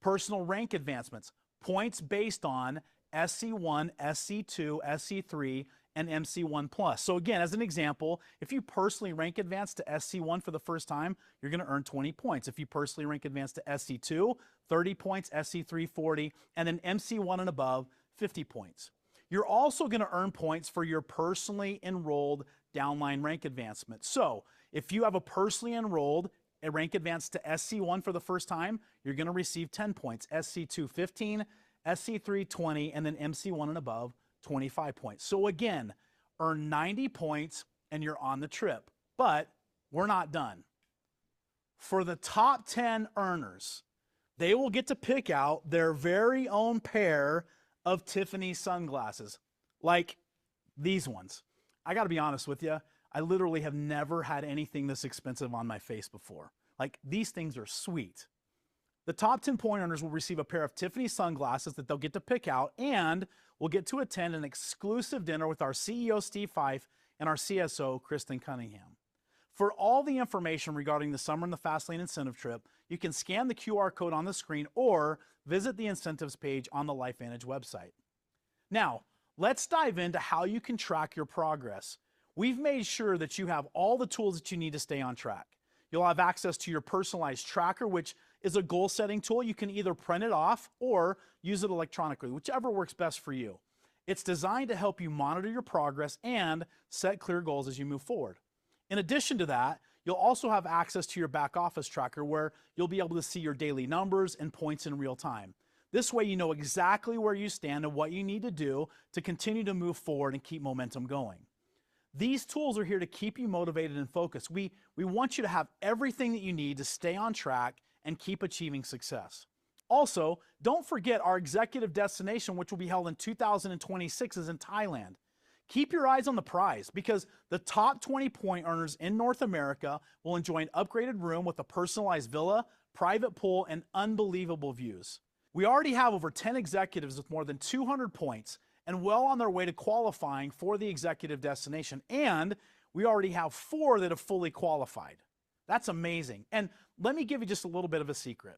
Personal rank advancements. Points based on SC1, SC2, SC3, and MC1+. So again, as an example, if you personally rank advance to SC1 for the first time, you're going to earn 20 points. If you personally rank advance to SC2, 30 points, SC3, 40, and then MC1 and above, 50 points. You're also going to earn points for your personally enrolled downline rank advancement. So if you have a personally enrolled a rank advance to SC1 for the first time, you're going to receive 10 points, SC2 15, SC3 20, and then MC1 and above 25 points. So again, earn 90 points and you're on the trip. But we're not done. For the top 10 earners, they will get to pick out their very own pair of Tiffany sunglasses, like these ones. I got to be honest with you, I literally have never had anything this expensive on my face before. Like, these things are sweet. The top 10 point earners will receive a pair of Tiffany sunglasses that they'll get to pick out, and will get to attend an exclusive dinner with our CEO, Steve Fife, and our CSO, Kristen Cunningham. For all the information regarding the Summer in the Fastlane incentive trip, you can scan the QR code on the screen or visit the incentives page on the LifeVantage website. Now, let's dive into how you can track your progress. We've made sure that you have all the tools that you need to stay on track. You'll have access to your personalized tracker, which is a goal-setting tool. You can either print it off or use it electronically, whichever works best for you. It's designed to help you monitor your progress and set clear goals as you move forward. In addition to that, you'll also have access to your back office tracker where you'll be able to see your daily numbers and points in real time. This way you know exactly where you stand and what you need to do to continue to move forward and keep momentum going. These tools are here to keep you motivated and focused. We want you to have everything that you need to stay on track and keep achieving success. Also, don't forget our executive destination, which will be held in 2026, is in Thailand. Keep your eyes on the prize because the top 20 point earners in North America will enjoy an upgraded room with a personalized villa, private pool, and unbelievable views. We already have over 10 executives with more than 200 points and well on their way to qualifying for the executive destination. And we already have 4 that have fully qualified. That's amazing. And let me give you just a little bit of a secret.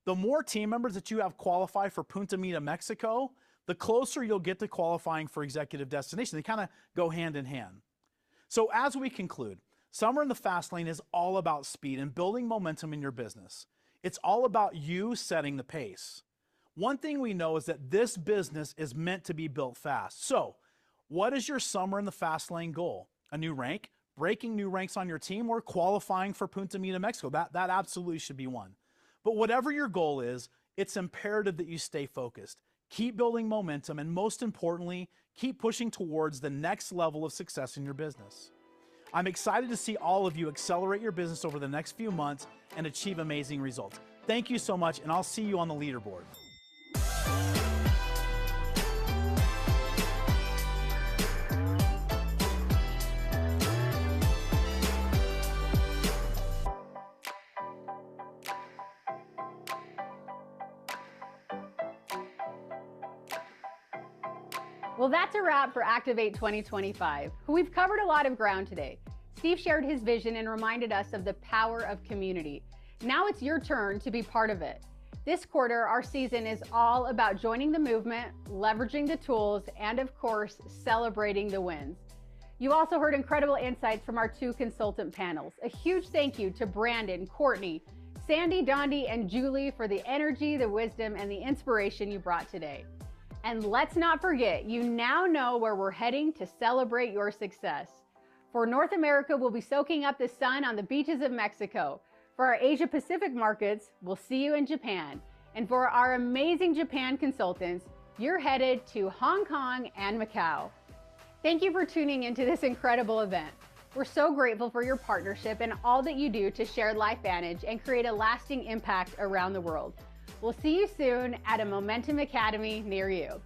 The more team members that you have qualify for Punta Mita, Mexico, the closer you'll get to qualifying for executive destination. They kind of go hand in hand. So as we conclude, summer in the fast lane is all about speed and building momentum in your business. It's all about you setting the pace. One thing we know is that this business is meant to be built fast. So what is your summer in the fast lane goal? A new rank, breaking new ranks on your team, or qualifying for Punta Mita, Mexico? That absolutely should be one. But whatever your goal is, it's imperative that you stay focused. Keep building momentum, and most importantly, keep pushing towards the next level of success in your business. I'm excited to see all of you accelerate your business over the next few months and achieve amazing results. Thank you so much, and I'll see you on the leaderboard. Well, that's a wrap for Activate 2025. We've covered a lot of ground today. Steve shared his vision and reminded us of the power of community. Now it's your turn to be part of it. This quarter, our season is all about joining the movement, leveraging the tools, and of course, celebrating the wins. You also heard incredible insights from our 2 consultant panels. A huge thank you to Brandon, Courtney, Sandy, Dondee, and Julie for the energy, the wisdom, and the inspiration you brought today. And let's not forget, you now know where we're heading to celebrate your success. For North America, we'll be soaking up the sun on the beaches of Mexico. For our Asia Pacific markets, we'll see you in Japan. And for our amazing Japan consultants, you're headed to Hong Kong and Macau. Thank you for tuning into this incredible event. We're so grateful for your partnership and all that you do to share LifeVantage and create a lasting impact around the world. We'll see you soon at a Momentum Academy near you.